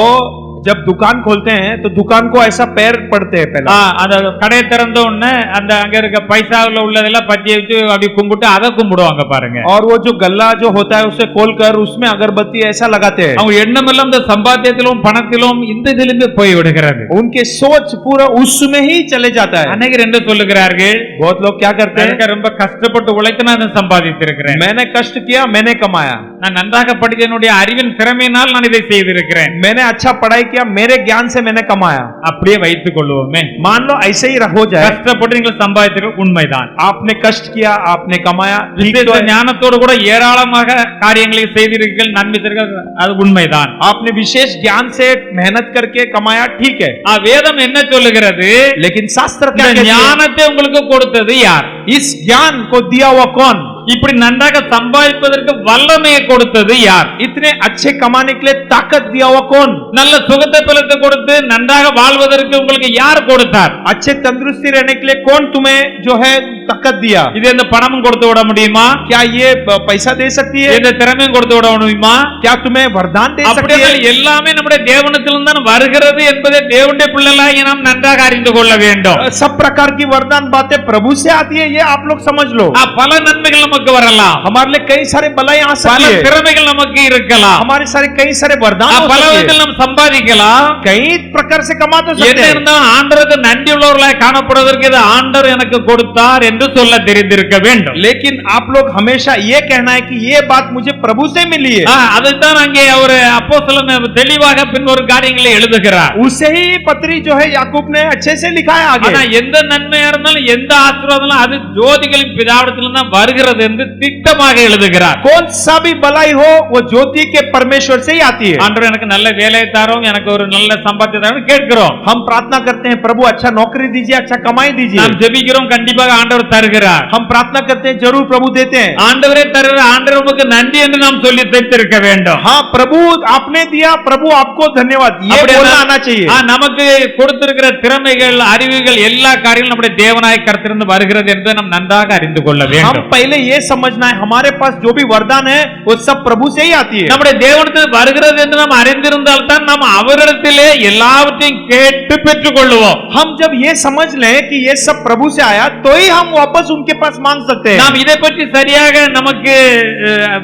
जब दुकान खोलते हैं तो दुकान को ऐसा पैर पड़ते हैं पहले. அந்த கடையை திறந்த உடனே அந்த அங்க இருக்க பைசாவுல உள்ளதெல்லாம் பத்தி வச்சு அப்படி கும்பிட்டு அதை கும்பிடுவாங்க பாருங்க. और वो जो गल्ला जो होता है उसे खोलकर उसमें अगरबत्ती ऐसा लगाते हैं. அவங்க எண்ணமெல்லாம் இந்த சம்பாத்தியத்திலும் பணத்திலும் இந்த இதிலுமே போய் விடுகிறது. उनके सोच पूरा उसमें ही चले जाता है. அநேகர் என்ன சொல்லுகிறார்கள், बहुत लोग क्या करते हैं, ரொம்ப கஷ்டப்பட்டு உழைத்து நான் சம்பாதித்திருக்கிறேன், मैंने कष्ट किया मैंने कमाया, நான் நன்றாக படித்த என்னுடைய அறிவின் திறமையினால் நான் இதை செய்திருக்கிறேன், मैंने अच्छा पढ़ाई किया मेरे ज्ञान से मैंने कमाया. அப்படியே வைத்துக் கொள்வோமே. मान लो ऐसे ही हो जाए. கஷ்டப்பட்டு நீங்கள் சம்பாதித்தீர்கள், உண்மைதான். आपने कष्ट किया आपने कमाया, விசேஷ ஞானத்தோடு கூட ஏராளமாக காரியங்களை செய்தீர்கள், நன்மை செய்தீர்கள், அது உண்மைதான். आपने विशेष ज्ञान से मेहनत करके कमाया, ठीक है. வேதம் என்ன சொல்லுகிறது, लेकिन शास्त्र क्या कहता है, ஞானத்தை உங்களுக்கு கொடுத்தது யார், इस ज्ञान को दिया हुआ कौन, இப்படி நன்றாக சம்பாதிப்பதற்கு வல்லமையை கொடுத்தது யார், इतने अच्छे कमाने के लिए ताकत दिया हुआ कौन, நல்ல சுகத்தை பலத்தை கொடுத்து நன்றாக வாழ்வதற்கு உங்களுக்கு யார் கொடுத்தார், अच्छे तंदुरुस्ती रहने के लिए कौन तुम्हें जो है ताकत दिया. இது இந்த பணமும் கொடுத்து விட முடியுமா, क्या ये पैसा दे सकती है, இந்த திறமையும் கொடுத்து விட முடியுமா, क्या तुम्हें वरदान दे सकती है. எல்லாமே நம்முடைய தேவனிடத்திலிருந்து தான் வருகிறது என்பதை தேவனுடைய பிள்ளைகளாகிய நாம் நன்றாக அறிந்து கொள்ள வேண்டும். सब प्रकार की वरदान बातें प्रभु से आती है, ये आप लोग समझ लो. பல நன்மைகள் நமக்கு வரலாம், हमारे लिए कई सारे भलाई आ सकती है, திறமைகள் நமக்கு இருக்கலாம், हमारे सारे कई सारे वरदान हो பல सकते हैं, விதத்தில் நாம் சம்பாதிக்கலாம், कई प्रकार से कमा तो सकते हैं. இருந்தாலும் ஆண்டவருக்கு நன்றி உள்ளவர்களாய் காணப்படுவதற்கு இது ஆண்டவர் எனக்கு கொடுத்தார் என்று சொல்ல தெரிந்திருக்க வேண்டும். लेकिन आप लोग हमेशा ये कहना है कि ये बात मुझे प्रभु से मिली है. அதைத்தான் அங்கே அவர் அப்போஸ்தலன் தெளிவாக பின்வரும் காரியங்களை எழுதுகிறார். उसे ही पत्री जो है याकूब ने अच्छे से लिखा है आगे. ஆனா எந்த நன்மையா இருந்தாலும் எந்த ஆசீர்வாதம் அது ஜோதிகளின் பிதாவிடத்திலிருந்து தான் வருகிறது என்று திட்டமாக எழுதுகிறார். कौन सा भी भलाई हो वो ज्योति के परमेश्वर से ही आती है. ஆண்டவர் எனக்கு நல்ல வேலை தாரும், எனக்கு ஒரு நல்ல சம்பாத்தியம் தாரும் கேட்கிறோம். हम प्रार्थना करते हैं प्रभु अच्छा नौकरी दीजिए, अच्छा कमाई दीजिए. நாம் ஜெபிக்கிறோம், கண்டிப்பாக ஆண்டவர் தருகிறார். हम प्रार्थना करते हैं जरूर प्रभु देते हैं. ஆண்டவரே தருகிற ஆண்டவர் உமக்கு நன்றி என்று நாம் சொல்லி தெரிந்திருக்க வேண்டும். हाँ प्रभु आपने दिया, प्रभु आपको धन्यवाद, ये बोलना आना चाहिए. நமக்கு கொடுத்திருக்கிற திறமைகள் அறிவுகள் எல்லா காரியங்களும் நம்முடைய தேவனாய கர்த்தரிலிருந்து வருகிறது என்று நாம் நன்றாக அறிந்து கொள்ள வேண்டும். हम पहले ये समझना है हमारे पास जो भी वरदान है वो सब प्रभु से ही आती है. நம்முடைய தேவனிடத்தில் வருகிறது என்று நாம் அறிந்திருந்தால் தான் நாம் அவரிடத்திலே எல்லாவற்றையும் கேட்டு பெற்றுக் கொள்வோம். हम जब ये समझ लें कि ये सब प्रभु से आया तो ही हम वापस उनके पास मांग सकते हैं. நாம் இதை பற்றி சரியாக நமக்கு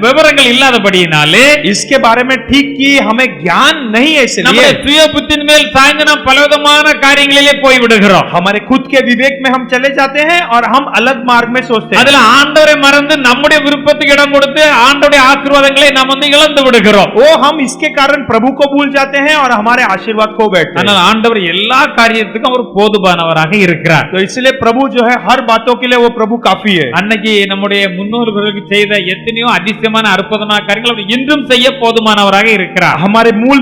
விவரங்கள் இல்லாதபடியினாலே इसके बारे में ठीक की हमें ज्ञान नहीं है, इसलिए நம்முடைய சுய புத்தியின் மேல் சாய்ந்து நாம் பலவிதமான காரியங்களிலே போய் விடுகிறோம். हमारे खुद के विवेक में हम चले जाते हैं और हम अलग मार्ग में सोचते हैं. அதுல ஆண்டவரை மறந்து நம்முடைய விருப்பத்துக்கு இடம் கொடுத்து ஆண்டவருடைய ஆசீர்வாதங்களை நாம் இழந்து விடுகிறோம். वो हम इसके कारण प्रभु को भूल जाते हैं और हमारे आशीर्वाद खो बैठते हैं। ஆனால் ஆண்டவர் எல்லா காரியத்துக்கும் அவர் போதுமானவராக இருக்கிறார். तो इसलिए प्रभु जो है हर बातों के लिए वो प्रभु काफी है। அன்னைக்கு நம்முடைய முன்னோர்களுக்கு செய்த எத்தனையோ அதிசயமான அற்புதமான காரியங்கள் அவர் இன்றும் செய்ய போதுமானவராக இருக்கிறார். हमारे मूल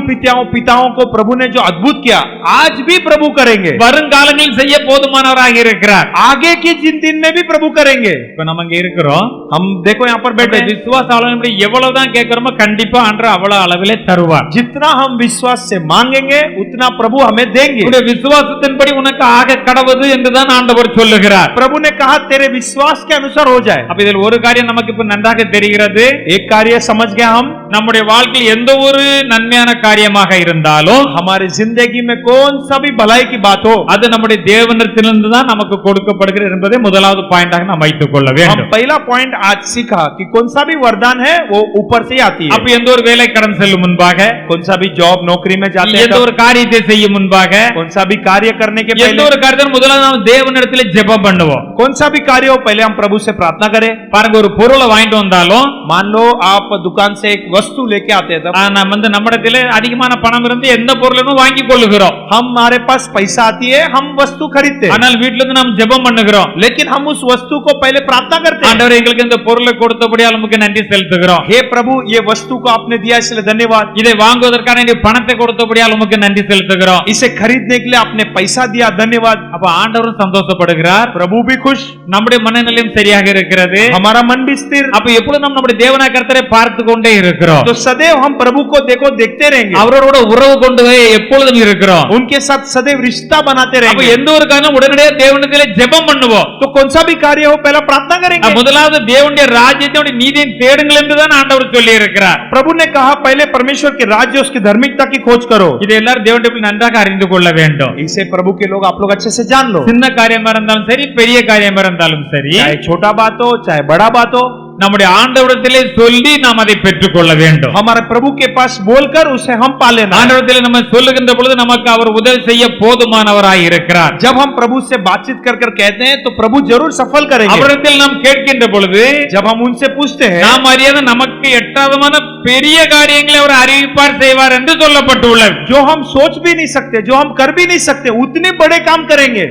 पिताओं को प्रभु ने जो अद्भुत किया आज भी प्रभु करेंगे, வருங்காலங்களில் செய்ய போதுமானவராக இருக்கிறார். आगे के जिन दिन में भी प्रभु करेंगे। இப்ப நம்ம இங்க இருக்கிறோம், हम देखो यहाँ पर बैठे, விசுவாச அளவு எவ்வளவுதான் கேட்கிறோமோ கண்டிப்பா ஆண்டவர் அவ்வளவு அளவிலே தருவார். जितना हम विश्वास से मांगेंगे उतना प्रभु हमें देंगे। உன்னுடைய விசுவாசத்தின்படி உனக்கு ஆக கடவுது என்றுதான் ஆண்டவர் சொல்லுகிறார். प्रभु ने कहा तेरे विश्वास के अनुसार हो जाए। அப்ப இதில் ஒரு காரியம் நமக்கு இப்ப நன்றாக தெரிகிறது. एक कार्य समझ गया हम, நம்முடைய வாழ்க்கையில் எந்த ஒரு நன்மையான காரியமாக இருந்தாலும் हमारी जिंदगी में कौन सा भी भलाई की बात हो அது நம்முடைய தேவனிடத்திலிருந்து தான் நமக்கு கொடுக்கப்படுகிறது என்பதை முதலாவது பாயிண்டாக நாம் வைத்துக் கொள்ள हम வேண்டும். पहला पॉइंट आज सीखा कि कौन सा भी वरदान है वो ऊपर से ही आती है। அப்ப எந்த ஒரு வேலை கடன் செல்லும் முன்பாக, कौन सा भी जॉब नौकरी में जाते எந்த हैं, ஒரு காரியத்தை செய்யும் முன்பாக, कौन सा भी कार्य करने के எந்த पहले, ஒரு காரியத்தையும் முதலாவது நாம் தேவனிடத்திலே ஜெபம் பண்ணுவோம். कौन सा भी कार्य हो पहले हम प्रभु से प्रार्थना करें। பாருங்க, ஒரு பொருளை வாங்கிட்டு வந்தாலும் मान लो आप दुकान से एक वस्तु लेके आते हैं, तब நாம் நம்மிடத்திலே அதிகமான பணம் இருந்து எந்த பொருளையும் வாங்கி கொள்ளுகிறோம். हमारे पास पैसा आती है, हम वस्तु खरीदते हैं, ஆனால் வீட்ல இருந்து நாம் ஜெபம் பண்ணுகிறோம். लेकिन हम उस वस्तु को पहले प्रार्थना करते हैं। ஆண்டவரே, எங்களுக்கு இந்த பொருளை கொடுத்தபடியால் உமக்கு நன்றி செலுத்துகிறோம். हे प्रभु ये वस्तु को आपने दिया इसलिए धन्यवाद। இதை வாங்குவதற்கான இந்த பணத்தை கொடுத்தபடியால் உமக்கு நன்றி செலுத்துகிறோம். इसे खरीदने के लिए आपने पैसा दिया, धन्यवाद। அப்ப ஆண்டவரும் சந்தோஷப்படுகிறார், प्रभु भी खुश, நம்முடைய மனநிலையும் சரியாக இருக்கிறது. हमारा मन भी स्थिर। அப்ப எப்பொழுதும் நம்ம நம்முடைய தேவனாகிய கர்த்தரை பார்த்து கொண்டே இருக்கிறோம். तो सदैव हम प्रभु को देखते रहेंगे, அவரோட உறவு கொண்டு எப்பொழுதும் இருக்கிறோம். उनके साथ सदैव रिश्ता बनाते அப்ப रहेंगे। எந்த ஒரு காரணம் உடனடியாக தேவனிடத்திலே ஜெபம் பண்ணுவோம். तो कौन सा भी कार्य हो पहला प्रार्थना करेंगे। முதலாவது தேவனுடைய ராஜ்யத்தை நீதியை தேடுங்கள் என்றுதான் ஆண்டவர் சொல்லி இருக்கிறார். प्रभु ने कहा पहले परमेश्वर के राज्य उसकी धार्मिकता की खोज करो। இதை எல்லாரும் தேவனிடத்தில் நன்றாக அறிந்து கொள்ள வேண்டும். इसे प्रभु के लोग आप लोग अच्छे से जान लो, சின்ன காரியமா இருந்தாலும் சரி, பெரிய காரியமா இருந்தாலும் சரி, चाहे छोटा बात हो चाहे बड़ा बात हो, நம்முடைய ஆண்டவரிடத்திலே சொல்லி நாம் அதை பெற்றுக் கொள்ள வேண்டும். हमारे प्रभु के पास बोलकर उसे हम पा लेना। ஆண்டவரிடத்திலே நம்ம சொல்லுகின்ற பொழுது நமக்கு அவர் உதவி செய்ய போதுமானவராய் இருக்கிறார். जब हम प्रभु से बातचीत कर कहते हैं तो प्रभु जरूर सफल करेंगे। அவரிடத்தில் நாம் கேட்கின்ற பொழுது, जब हम उनसे पूछते हैं, நாம் அறியாத நமக்கு எட்டாதமான பெரிய காரியங்களை அவர் அறிவிப்பார், செய்வார் என்று சொல்லப்பட்டுள்ளது. जो हम सोच भी नहीं सकते, जो हम कर भी नहीं सकते, उतने बड़े काम करेंगे।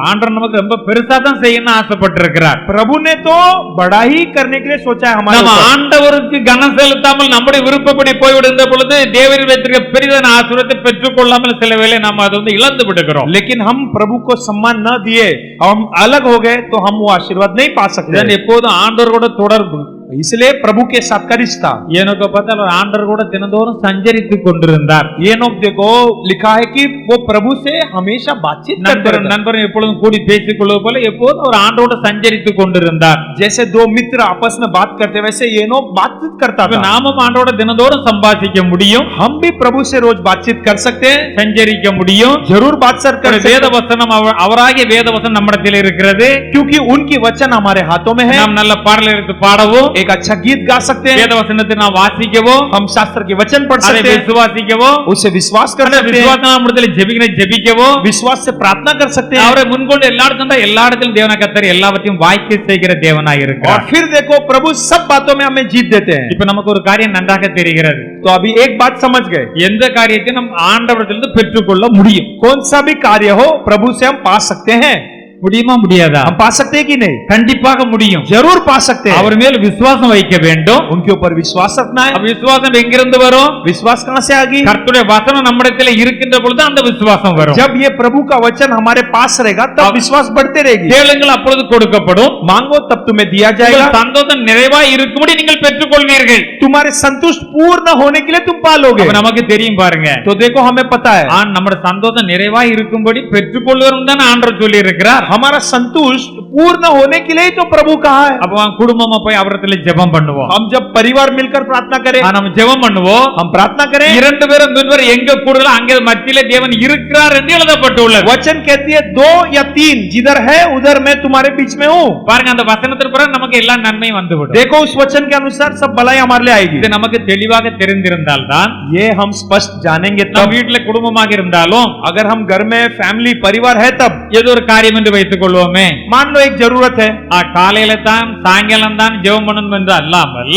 ஆண்டவர் நமக்கு ரொம்ப பெருசா தான் செய்யணும்னு ஆசைப்பட்டிருக்கிறார். प्रभु ने तो बड़ा ही करने के लिए सोचा है हमारे நம்ம ऊपर। ஆண்டவருக்கு கனம் செலுத்தாமல் நம்முடைய விருப்பப்படி போய்விடுகின்ற பொழுது தேவரில் வைத்திருக்க பெரிதான ஆசீர்வாதத்தை பெற்றுக் கொள்ளாமல் சில வேளை நாம் அதை இழந்து விடுகிறோம். लेकिन हम प्रभु को सम्मान न दिए, हम अलग हो गए तो हम वो आशीर्वाद नहीं पा सकते। எப்போதும் ஆண்டவரோட தொடர்பு, इसलिए प्रभु के साथ का रिश्ता। ஏனோக்கு பார்த்தால் அவர் ஆண்டவர் கூட தினந்தோறும் சஞ்சரித்துக் கொண்டிருந்தார். एनोक देखो लिखा है कि वो प्रभु से हमेशा बातचीत करते रहते। நண்பரும் எப்பொழுதும் கூடி பேசிக் கொள்வது போல எப்போதும் அவர் ஆண்டோட சஞ்சரித்துக் கொண்டிருந்தார். जैसे दो मित्र आपस में बात करते वैसे एनोक बातचीत करता था। நாமும் ஆண்டோட தினந்தோறும் சம்பாதிக்க முடியும், हम भी प्रभु से रोज बातचीत कर सकते हैं, சஞ்சரிக்க முடியும். जरूर बातचीत कर सकते வேத வசனம் அவராகிய வேத வசனம் நம்மிடத்தில் இருக்கிறது, क्योंकि उनकी वचन हमारे हाथों में है। நாம் நல்ல பாடல் எடுத்து பாடவும், एक अच्छा गीत गा सकते हैं, வேத வசனத்தை நாம் வாசிக்கவும், हम शास्त्र के वचन पढ़ அதை सकते हैं, விசுவாசிக்கவும், उसे विश्वास कर सकते हैं, விசுவாசம் நம்மிடத்தில் ஜெபிக்கவும், विश्वास से प्रार्थना कर सकते हैं। அவரை முன்கொண்டு எல்லா இடத்திலும் தேவனாகிய கர்த்தர் எல்லாவற்றையும் வாய்க்க செய்கிற தேவனாய் और இருக்கிறார். फिर देखो प्रभु सब बातों में हमें जीत देते हैं। இப்ப நமக்கு ஒரு காரியம் நன்றாக தெரிகிறது. तो अभी एक बात समझ गए, எந்த காரியத்தை நம் ஆண்டவரிடத்திலிருந்து பெற்றுக்கொள்ள முடியும், कौन सा भी कार्य हो प्रभु से हम पा सकते हैं। முடியுமா முடியாதா? हम पा सकते हैं कि नहीं? கண்டிப்பாக முடியும். जरूर पा सकते हैं। அவர் மேல் விசுவாசம் வைக்க வேண்டும். उनके ऊपर विश्वास रखना है। அப்ப விசுவாசம் எங்கிருந்து வரும்? विश्वास कहां से आ गई? கர்த்தருடைய வசனம் நம்மிடத்தில் இருக்கின்ற பொழுது அந்த விசுவாசம் வரும். जब ये प्रभु का वचन हमारे पास रहेगा तब विश्वास बढ़ते रहेगी। கேளுங்கள், அப்பொழுது கொடுக்கப்படும். मांगो तब तुम्हें दिया जाएगा। உங்கள் சந்தோஷம் நிறைவாய் இருக்கும்படி நீங்கள் பெற்றுக்கொள்வீர்கள். तुम्हारे संतुष्ट पूर्ण होने के लिए तुम पालोगे। அப்ப நமக்கு தெரியும் பாருங்க. तो देखो हमें पता है, நம்முடைய சந்தோஷம் நிறைவாய் இருக்கும்படி பெற்றுக்கொள்வரும் தான் ஆண்டவர் சொல்லி இருக்கிறார். हमारा संतुष्ट पूर्ण होने के लिए तो प्रभु कहा है। அப்ப குடும்பமா போய் அவரிடத்துல ஜெபம் பண்ணுவோம். हम जब परिवार मिलकर प्रार्थना करें, நம்ம ஜெபம் பண்ணுவோம், हम प्रार्थना करें, இரண்டு பேரும் முன்வர் எங்க கூடுதல் அங்கே மத்தியிலே தேவன் இருக்கிறார் என்று எழுதப்பட்டுள்ளது. वचन कहती है 2 या 3 जिधर है उधर मैं तुम्हारे बीच में हूँ। பாருங்க, அந்த வசனத்தின் பிறகு நமக்கு எல்லா நன்மையும் வந்துவிடும். देखो उस वचन के अनुसार सब भलाई हमारे लिए आएगी। இது நமக்கு தெளிவாக தெரிந்திருந்தால் தான், ये हम स्पष्ट जानेंगे நம்ம तब। வீட்டுல குடும்பமாக இருந்தாலும், अगर हम घर में फैमिली परिवार है तब, ஏதோ ஒரு காரியம் என்று வைத்துக் கொள்வோமே, मान लो एक जरूरत है, காலையில தான் சாயங்காலம் தான் ஜெபம் பண்ணணும் என்று அல்லாமல்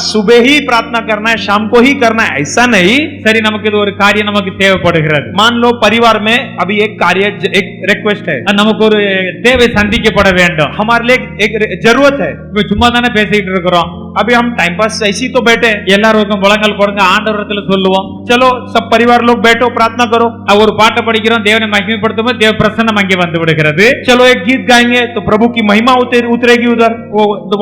सुबह ही प्रार्थना करना है, शाम को ही करना है, ऐसा नहीं। சரி நமக்கு இது ஒரு காரியம் நமக்கு தேவைப்படுகிறது, मान लो परिवार में अभी एक कार्य, एक रिक्वेस्ट है, நமக்கு ஒரு தேவை சந்திக்கப்பட வேண்டும், हमारे लिए एक जरूरत है। இப்ப சும்மா தானே பேசிக்கிட்டு இருக்கிறோம், अभी हम टाइम पास ऐसी तो बैठे, எல்லாருக்கும் முழங்கால் போடுங்க ஆண்டவரிடத்துல சொல்லுவோம், चलो सब परिवार लोग बैठो प्रार्थना करो। ஒரு பாட்டை படிக்கிறோம், தேவனை மகிமைப்படுத்தும் போது தேவ பிரசன்னம் அங்கே வந்து விடுகிறது, चलो एक गीत गाएंगे तो प्रभु की महिमा उतरेगी उधर,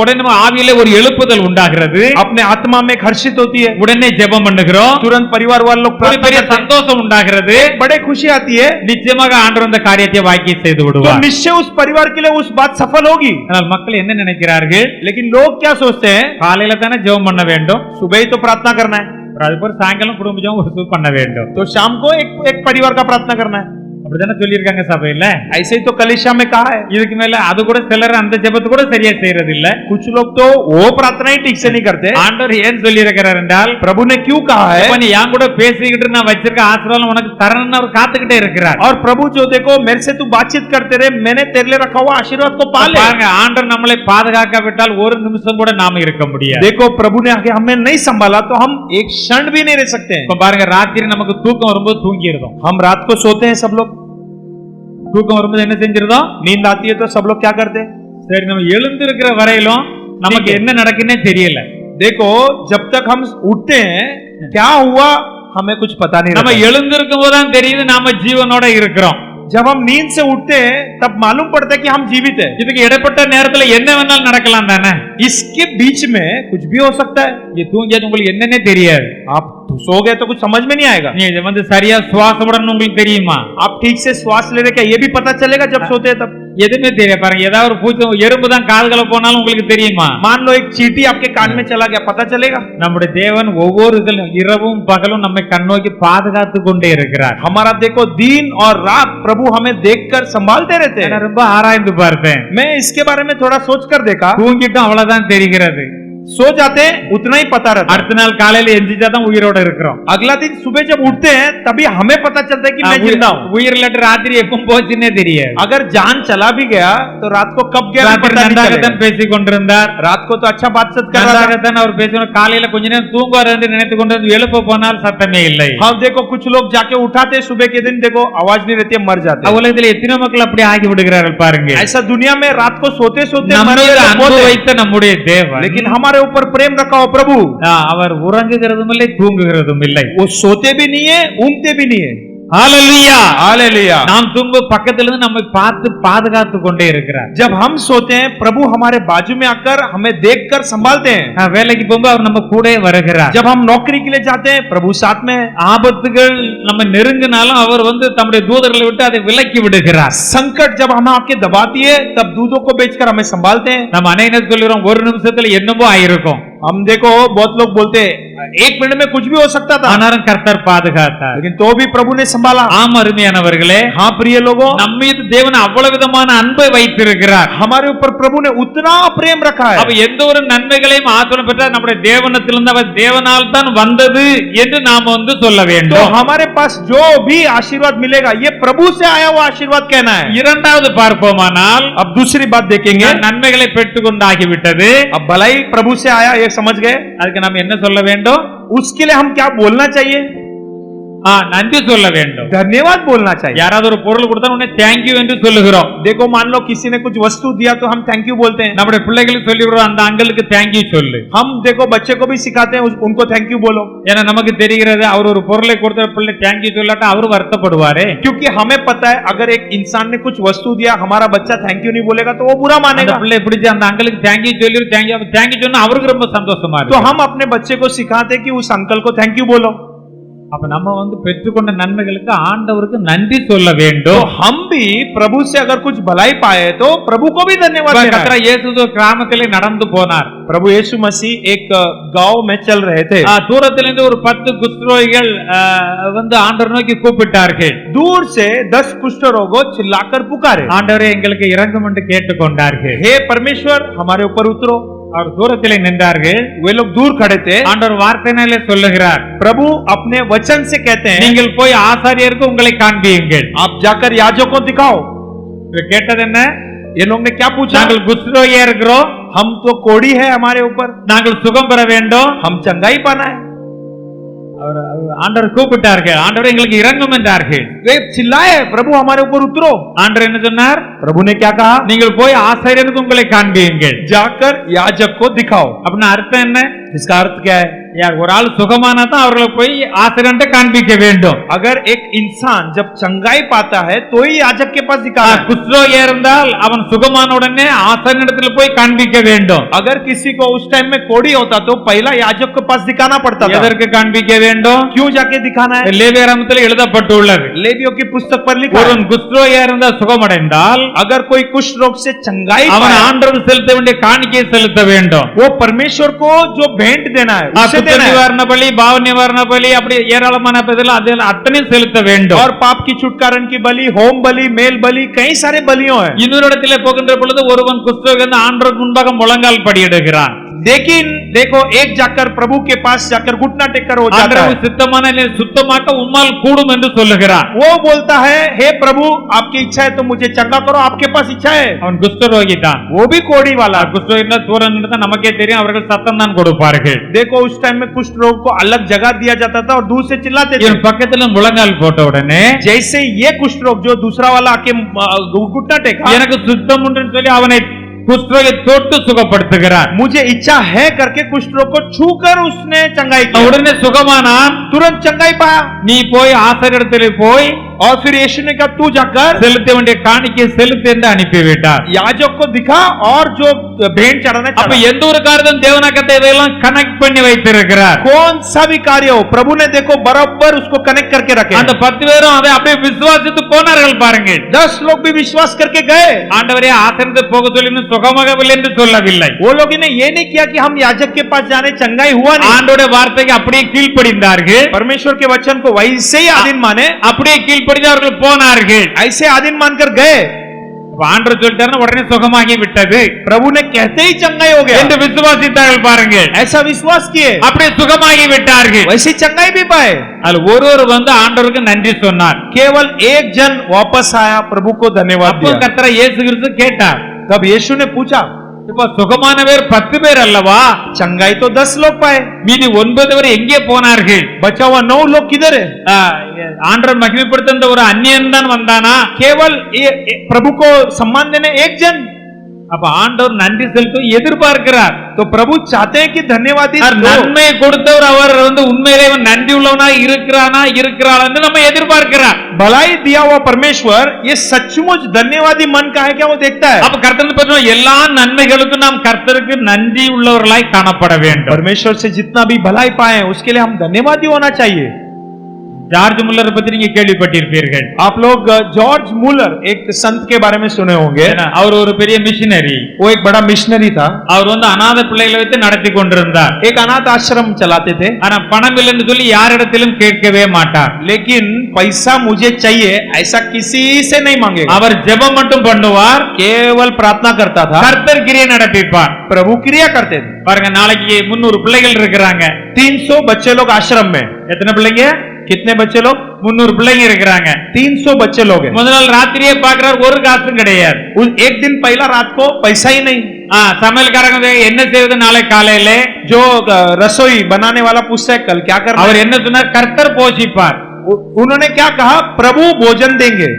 உடனே நம்ம ஆவியிலே ஒரு எழுப்புதல் உண்டாகிறது, अपने आत्मा में हर्षित होती है, உடனே ஜெபம் பண்ணுகிறோம், तुरंत परिवार वाले लोग प्रार्थना பெரிய करते हैं, சந்தோஷம் உண்டாகிறது, बड़े खुशी आती है, நிச்சயமாக ஆண்டவர் அந்த காரியத்தை வாக்கி செய்து तो விடுவார்। निश्चय उस परिवार के लिए उस बात सफल होगी। ஆனால் மக்கள் என்ன நினைக்கிறார்கள், लेकिन लोग क्या सोचते हैं, காலையில தானே ஜெபம் பண்ண வேண்டும், सुबह ही तो प्रार्थना करना है, அதுபோல சாயங்காலம் குடும்ப ஜெபம் பண்ண வேண்டும், तो शाम को एक परिवार का प्रार्थना करना है, அப்படிதானே சொல்லியிருக்காங்க சபையில। ऐसे ही तो कलीसिया में कहा है। இதுக்கு மேல அது கூட சிலர் அந்த ஜெபத்தை கூட சரியா செய்யறது இல்ல, कुछ लोग तो वो प्रार्थना ही ठीक से नहीं करते। ஆண்டவர் ஏன் சொல்லி இருக்கிறார் என்றால், प्रभु ने क्यों कहा है, நீ என் கூட பேசிக்கிட்டு நான் வச்சிருக்க ஆசீர்வாதம் உனக்கு தரணும்னு அவர் காத்துக்கிட்டே இருக்கிறார்। और प्रभु जो देखो मेरे से तू बातचीत करते रहे, मैंने तेरे लिए रखा हुआ आशीर्वाद को पा ले। பாருங்க, ஆண்டவர் நம்மளை பாதுகாக்காவிட்டால் ஒரு நிமிஷம் கூட நாம இருக்க முடியாது। देखो प्रभु ने आगे हमें नहीं संभाला तो हम एक क्षण भी नहीं रह सकते हैं। இப்ப பாருங்க, ராத்திரி நமக்கு தூக்கம் வரும்போது தூங்கிடுறோம், हम रात को सोते हैं, सब लोग தூக்கம் வரும்போது என்ன செஞ்சிருந்தோம், नींद आती है तो सब लोग क्या करते हैं, சரி நம்ம எழுந்திருக்கிற வரையிலும் நமக்கு என்ன நடக்குன்னே தெரியல। देखो जब तक हम उठते हैं क्या हुआ हमें कुछ पता नहीं நம்ம रहता। எழுந்திருக்கும் போதுதான் தெரியுது நாம ஜீவனோட இருக்கிறோம், जब हम नींद से उठते हैं तब मालूम पड़ता है कि हम जीवित हैं। இதுக்கு இடைப்பட்ட நேரத்துல என்ன வேணாலும் நடக்கலாம் தானே, इसके बीच में कुछ भी हो सकता है। இது தூங்கியது உங்களுக்கு என்னன்னே தெரியாது, आप तो सो गए तो कुछ समझ में नहीं आएगा, நீ இது சரியா சுவாசம் விடணும் உங்களுக்கு தெரியுமா, आप ठीक से श्वास ले रहे क्या ये भी पता चलेगा जब सोते हैं तब। எதுவுமே தெரியாது। பாருங்க, ஏதாவது ஒரு பூச்சி எறும்பு தான் கால்களை போனாலும் உங்களுக்கு தெரியுமா, मान लो एक चींटी आपके कान में चला गया पता चलेगा। நம்முடைய தேவன் ஒவ்வொரு இரவும் பகலும் நம்மை கண்ணோக்கி பாதுகாத்து கொண்டே இருக்கிறார்। हमारा देखो दिन और रात प्रभु हमें देखकर संभालते रहते हैं। நான் ரொம்ப ஆராய்ந்து பார்த்தேன், मैं इसके बारे में थोड़ा सोच कर देखा, தூங்கிட்டோம் அவ்வளவுதான் தெரிகிறது, सो जाते हैं उतना ही पता रहता है, அடுத்த நாள் காலையில எந்திரிச்சாதான் உயிரோட இருக்கிறோம், अगला दिन सुबह जब उठते हैं तभी हमें पता चलता है कि मैं जिंदा हूँ। உயிர் இல்லாட்டி ராத்திரி எப்போ போச்சுன்னே தெரியாது। अगर जान चला भी गया तो रात को कब गया ராத்திரி पता नहीं நன்றாகத்தான் चलेगा। பேசிக் கொண்டிருந்தார், रात को तो अच्छा बातचीत कर रहा था, நன்றாகத்தான் அவர் பேசினார், காலையில கொஞ்ச நேரம் தூங்குவார் என்று நினைத்துக் கொண்டு எழுப்ப போனால் சத்தமே இல்லை। हम देखो कुछ लोग जाके उठाते सुबह के दिन देखो आवाज नहीं रहती है, मर जाते हैं। உலகத்தில் எத்தனை மக்கள் அப்படி ஆகி விடுகிறார்கள் பாருங்க। ऐसा दुनिया में रात को सोते सोते நம்ம मर மீது गए அன்பு लोग होते हैं। வைத்த நம்முடைய தேவன், लेकिन हमारे ऊपर प्रेम रखा हो प्रभु, அவர் உறங்குகிறதும் இல்லை தூங்குகிறதும் இல்லை, वो सोते भी नहीं है ऊँगते भी नहीं है। ஹalleluya हालेलुया। நாம் தூங்கு பக்கத்துல இருந்து நம்மை பார்த்து பாதுகாத்து கொண்டே இருக்கிறார்। जब हम सोते हैं प्रभु हमारे बाजू में आकर हमें देखकर संभालते हैं। வேலைக்கு போகும்போது அவர் நம்ம கூட வருகிறார், जब हम नौकरी के लिए जाते हैं प्रभु साथ में है। ஆபத்துகள் நம்ம நெருங்கினாலும் அவர் தம்முடைய தூதர்களை விட்டு அதை விலக்கி விடுகிறார்। संकट जब हमें आके दबाती है तब दूधों को बेचकर हमें संभालते हैं। நம்ம அனைவரும் சொல்லுறோம், ஒரு நிமிஷத்துல என்னமோ ஆயிருக்கும், हम देखो बहुत लोग बोलते हैं एक मिनट में कुछ भी हो सकता था, ஆனாலும் கர்த்தர் பாதுகாத்தார்। लेकिन तो भी प्रभु ने संभाला। ஆம் அருமையானவர்களே, हाँ प्रिय लोगों, நம்ம மீது தேவன் அவ்வளவு விதமான அன்பை வைத்திருக்கிறார், हमारे ऊपर प्रभु ने उतना प्रेम रखा है। அப்ப எந்த ஒரு நன்மைகளையும் ஆசீர்வாதம் பெற்றால் நம்முடைய தேவனத்திலிருந்து அவர் தேவனால் தான் வந்தது என்று நாம சொல்ல तो வேண்டும்। हमारे पास जो भी आशीर्वाद मिलेगा ये प्रभु से आया हुआ आशीर्वाद कहना है। இரண்டாவது பார்ப்போமானால், अब दूसरी बात देखेंगे, நன்மைகளை பெற்றுக்கொண்டாகிவிட்டது, अब भलाई प्रभु से आया ये समझ गए, அதுக்கு நாம் என்ன சொல்ல வேண்டும், उसके लिए हम क्या बोलना चाहिए, நன்றி சொல்ல வேண்டும்। धन्यवाद बोलना चाहिए। யாராவது ஒரு பொருள் கொடுத்தா உடனே தேங்க்யூ என்று சொல்லுகிறோம்। देखो मान लो किसी ने कुछ वस्तु दिया तो हम थैंक यू बोलते हैं। நம்முடைய பிள்ளைகளுக்கு சொல்லிவிடுறோம், அந்த அங்கிளுக்கு தேங்க்யூ சொல்லு। हम देखो बच्चे को भी सिखाते हैं उनको थैंक यू बोलो, ஏன்னா நமக்கு தெரிகிறது அவர் ஒரு பொருளை கொடுத்த பிள்ளை தேங்க்யூ சொல்லாட்டா அவர் வருத்தப்படுவாரே, क्योंकि हमें पता है अगर एक इंसान ने कुछ वस्तु दिया हमारा बच्चा थैंक यू नहीं बोलेगा तो वो बुरा அந்த मानेगा। பிள்ளை பிடிச்சி அந்த அங்கிளுக்கு தேங்க்யூ சொல்லி தேங்க்யூ சொன்னா அவருக்கு ரொம்ப சந்தோஷமா तो இருக்கும்। हम अपने बच्चे को सिखाते हैं कि उस अंकल को थैंक यू बोलो। அப்ப நம்ம பெற்றுக்கொண்ட நன்மைகளுக்கு ஆண்டவருக்கு நன்றி சொல்ல तो வேண்டும்। हम भी प्रभु से अगर कुछ भलाई पाए तो प्रभु को भी धन्यवाद देना है। கர்த்தர் இயேசு கிராமத்திலே நடந்து போனார், प्रभु यीशु मसीह एक गांव में चल रहे थे। தூரத்திலிருந்து ஒரு 10 குஷ்டரோகிகள் ஆண்டவர் நோக்கி கூப்பிட்டார்கள், दूर से 10 कुष्ठ रोगों चिल्लाकर पुकारे, ஆண்டவரே எங்களுக்கு இரங்கும் என்று கேட்டுக்கொண்டார்கள்। हे परमेश्वर हमारे ऊपर उतरो। அவர் தூரத்திலே நின்றார்கள், वे लोग दूर खड़े थे। ஆண்டவர் வார்த்தையினாலே சொல்லுகிறார், प्रभु अपने वचन से कहते हैं நீங்கள் போய் ஆசாரியருக்கு உங்களை காண்பியுங்கள்। आप जाकर याजकों को दिखाओ। கேட்டது என்ன, ये लोग ने क्या पूछा? நாங்கள் குஷ்டரோகியா இருக்கிறோம், हम तो कोड़ी है हमारे ऊपर, நாங்கள் சுகம் பெற வேண்டும். हम चंगाई पाना है. ஆண்டவர் கூப்பிட்டார்கள், ஆண்டவர் எங்களுக்கு இறங்கும் என்றார்கள். वे चिल्लाए, प्रभु हमारे ऊपर उतरो. ஆண்டவர் என்ன சொன்னார்? प्रभु ने क्या कहा? நீங்கள் போய் ஆசாரியனுக்கு உங்களை காண்பியுங்கள். जाकर याजक को दिखाओ. அப்படின்னா அர்த்தம் என்ன? इसका अर्थ क्या है? யார் ஒரு ஆள் சுகமானா தான் அவர்களை போய் ஆசாரியன்ட்ட காண்பிக்க வேண்டும். अगर एक इंसान जब चंगाई पाता है तो ही याजक के पास दिखाना है. குஷ்டரோகியா இருந்தால் அவன் சுகமான உடனே ஆசாரியனிடத்துல போய் காண்பிக்க வேண்டும். अगर किसी को उस टाइम में कोड़ी होता तो पहला याजक के पास दिखाना पड़ता था. எதற்கு காண்பிக்க வேண்டும்? क्यों जाके दिखाना है? லேவியராகமத்தில் எழுதப்பட்டுள்ளது. लेवियों की पुस्तक पर लिखा है, ஒருவன் குஷ்டரோகியா இருந்தா சுகமடைந்தால் अगर कोई कुष्ठ रोग से चंगाई அவன் पाए, ஆண்டவருக்கு செலுத்த வேண்டிய காணிக்கையை செலுத்த வேண்டும். वो परमेश्वर को जो भेंट देना है उसे குற்ற देना है. நிவாரண பலி, பாவ நிவாரண பலி, அப்படி ஏராளமான அதில் அத்தனையும் செலுத்த வேண்டும். और पाप की छुटकारण की बलि, होम बलि, मेल बलि, कई सारे बलियों हैं. இன்னொரு இடத்திலே போகின்ற பொழுது ஒருவன் குஷ்டரோகி ஆண்டவருக்கு முன்பாக முழங்கால் படியிடுகிறான். लेकिन देखो, एक जाकर प्रभु के पास जाकर घुटना टेककर हो जाता है. ஆண்டவருக்கு சித்தமான சுத்தமாக்க உம்மால் கூடும் என்று சொல்லுகிறான். वो बोलता है, हे प्रभु आपकी इच्छा है तो मुझे चंगा करो, आपके पास इच्छा है. அவன் குஷ்டரோகி தான். वो भी कोड़ी वाला. குஷ்டரோகினா தூரம் நின்று நமக்கே தெரியும், அவர்கள் சத்தம் தான் கொடுப்பார்கள். देखो, उस टाइम में कुष्ठ रोग को अलग जगह दिया जाता था और दूर से चिल्लाते थे. இவன் பக்கத்துல முழங்கால் போட்ட உடனே जैसे ये कुष्ठ रोग जो दूसरा वाला आके घुटना टेका, எனக்கு சுத்தம் உண்டுன்னு சொல்லி அவனை குஷ்டரோகி தொட்டு சுகப்படுத்துகிறார். मुझे इच्छा है करके कुष्ठ रोग को छूकर उसने चंगाई की. உடனே சுகமானான். तुरंत चंगाई पाया. நீ போய் ஆசாரியரிடத்திலே போய் और फिर यीशु ने कहा, तू जाकर செலுத்த வேண்டிய காணிக்கை செலுத்து என்று அனுப்பிவிட்டார். याजक को दिखा और जो भेंट चढ़ाना அப்ப चढ़ा. எந்த ஒரு காரியத்தையும் தேவனாக்கத்தை இதெல்லாம் கனெக்ட் பண்ணி வைத்திருக்கிறார். कौन सा भी कार्य हो, प्रभु ने देखो बराबर उसको कनेक्ट करके रखे. அந்த 10 பேரும் அதை அப்படியே விசுவாசித்து போனார்கள் பாருங்க. 10 लोग भी विश्वास करके गए. ஆண்டவரே ஆசாரியத்தை போக சொல்லி இன்னும் சுகமாகவில்லை என்று சொல்லவில்லை. वो लोग ने ये नहीं किया कि हम याजक के पास जाने, चंगाई हुआ नहीं. ஆண்டவருடைய வார்த்தைக்கு அப்படியே கீழ்ப்படிந்தார்கள். परमेश्वर के वचन को वैसे ही आधीन माने, அப்படியே கீழ்ப்படிந்து அவர்கள் போனார்கள். ऐसे आधीन मानकर गए. ஆண்டவர் சொல்லிட்டாருன்னா உடனே சுகமாகி விட்டது, प्रभु ने कहते ही चंगाई हो गया என்று விசுவாசித்தார்கள் பாருங்க. ऐसा विश्वास किए, அப்படியே சுகமாகி விட்டார்கள். वैसे चंगाई भी पाए. அது ஒருவர் வந்து ஆண்டவருக்கு நன்றி சொன்னார். केवल एक जन वापस आया, प्रभु को धन्यवाद அப்போ दिया. கர்த்தர் இயேசு கிறிஸ்து கேட்டார், तब यीशु ने पूछा, இப்ப சுகமான பேர் 10 பேர் அல்லவா, चंगाई तो 10 लोग पाए, மீதி 9 பேர் எங்கே போனார்கள்? बचा हुआ 9 लोग किधर है? ஆண்டவர் மகிமைப்படுத்த ஒரு அந்நியன் தான் வந்தானா? केवल प्रभु को सम्मान देने एक जन. அப்ப ஆண்டவர் நன்றி செலுத்த எதிர்பார்க்கிறார். तो प्रभु चाहते हैं कि धन्यवादी நன்மை கொடுத்தவர் அவர் வந்து உண்மையிலே நன்றி உள்ளவனா இருக்கிறானா இருக்கிறாள் என்று நம்ம எதிர்பார்க்கிறார். भलाई दिया हुआ परमेश्वर ये सचमुच धन्यवादी मन का है क्या, वो देखता है. அப்ப கர்த்தர் பற்றி எல்லா நன்மைகளுக்கும் நாம் கர்த்தருக்கு நன்றி உள்ளவர்களாய் காணப்பட வேண்டும். परमेश्वर से जितना भी भलाई पाए उसके लिए हम धन्यवादी होना चाहिए. ஜார்ஜ் முல்லர் பத்தி நீங்க கேள்விப்பட்டிருப்பீர்கள். आप लोग जॉर्ज मुलर एक संत के बारे में सुने होंगे. அவர் ஒரு பெரிய மிஷனரி. वो एक बड़ा मिशनरी था. அவர் வந்து அநாத பிள்ளைகளை வைத்து நடத்தி கொண்டிருந்தார். एक अनाथ आश्रम चलाते थे. ஆனா பணம் இல்லைன்னு சொல்லி யாரிடத்திலும் கேட்கவே மாட்டார். लेकिन पैसा मुझे चाहिए ऐसा किसी से नहीं मांगेगा. அவர் ஜெபம் மட்டும் பண்ணுவார், केवल प्रार्थना करता था. கர்த்தர் கிரியை நடப்பிப்பார். प्रभु क्रिया करते थे. பாருங்க, நாளைக்கு 300 பிள்ளைகள் இருக்கிறாங்க. 300 बच्चे लोग आश्रम में. எத்தனை பிள்ளைங்க? कितने बच्चे लोग? 300 பிள்ளைங்க இருக்கிறாங்க. 300 बच्चे लोग हैं. முதல் நாள் ராத்திரியே பார்க்கிறார், ஒரு காசும் கிடையாது. एक दिन पहला रात को पैसा ही नहीं. சமையல்காரங்க என்ன செய்வது நாளை காலையில? जो रसोई बनाने वाला पूछता है कल क्या करना. அவர் என்ன சொன்னார்? கர்த்தர் போஷிப்பார். उन्होंने क्या कहा? प्रभु भोजन देंगे.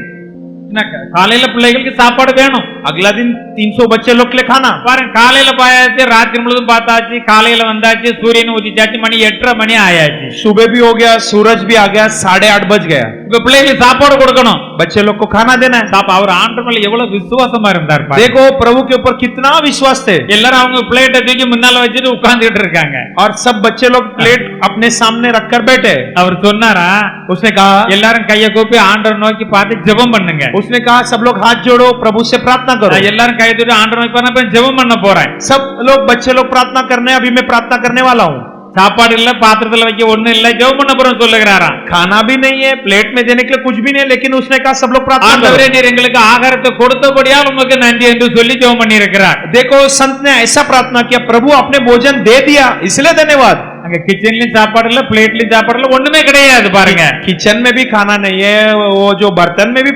காலையில பிள்ளைகளுக்கு சாப்பாடு வேணும். अगला दिन 300 बच्चे लोग के लिए खाना. பாருங்க, காலையில பாயாச்சு, ராத்திரி முழுதும் பார்த்தாச்சு, காலையில வந்தாச்சு, சூரியன் உதிச்சாச்சு, மணி 8:30 மணி ஆயாச்சு. सुबह भी हो गया, सूरज भी आ गया, 8:30 बज गया. உங்க பிள்ளைகளுக்கு சாப்பாடு கொடுக்கணும், बच्चे लोग को खाना देना है. அவர் ஆண்டவர் மேல எவ்வளவு விசுவாசமா இருந்தார். देखो प्रभु के ऊपर कितना विश्वास थे. எல்லாரும் அவங்க பிளேட்டை தூக்கி முன்னால வச்சுட்டு உட்கார்ந்துட்டு இருக்காங்க. और सब बच्चे लोग प्लेट अपने सामने रखकर बैठे. அவர் சொன்னாரா, उसने कहा எல்லாரும் கையை கூப்பி ஆண்டவர் நோக்கி பார்த்து ஜெபம் பண்ணுங்க. उसने कहा सब लोग हाथ जोड़ो, प्रभु से प्रार्थना करो. எல்லாரும் கையை தூக்கி ஆண்டவர் நோக்கி பார்த்தா ஜெபம் பண்ண போறேன். सब लोग बच्चे लोग प्रार्थना करने, अभी मैं प्रार्थना करने वाला हूँ. சாப்பாடு இல்ல, பாத்திரத்துல வைக்க ஒண்ணு இல்ல, ஜெபம் பண்ண போறோம் சொல்லுகிறாராம். खाना भी नहीं है, प्लेट में देने के लिए कुछ भी नहीं, लेकिन उसने कहा सब लोग प्रार्थना करो. ஆண்டவரே, நீர் எங்களுக்கு ஆகாரத்தை கொடுத்தபடியால் உமக்கு நன்றி என்று சொல்லி ஜெபம் பண்ணி இருக்கிறார். देखो संत ने ऐसा प्रार्थना किया, प्रभु आपने भोजन दे दिया इसलिए धन्यवाद. அங்க கிச்சன்லயும் சாப்பாடு இல்ல, பிளேட்லயும் சாப்பாடு இல்ல, ஒண்ணுமே கிடையாது பாருங்க. किचन में भी खाना नहीं है, वो जो बर्तन में भी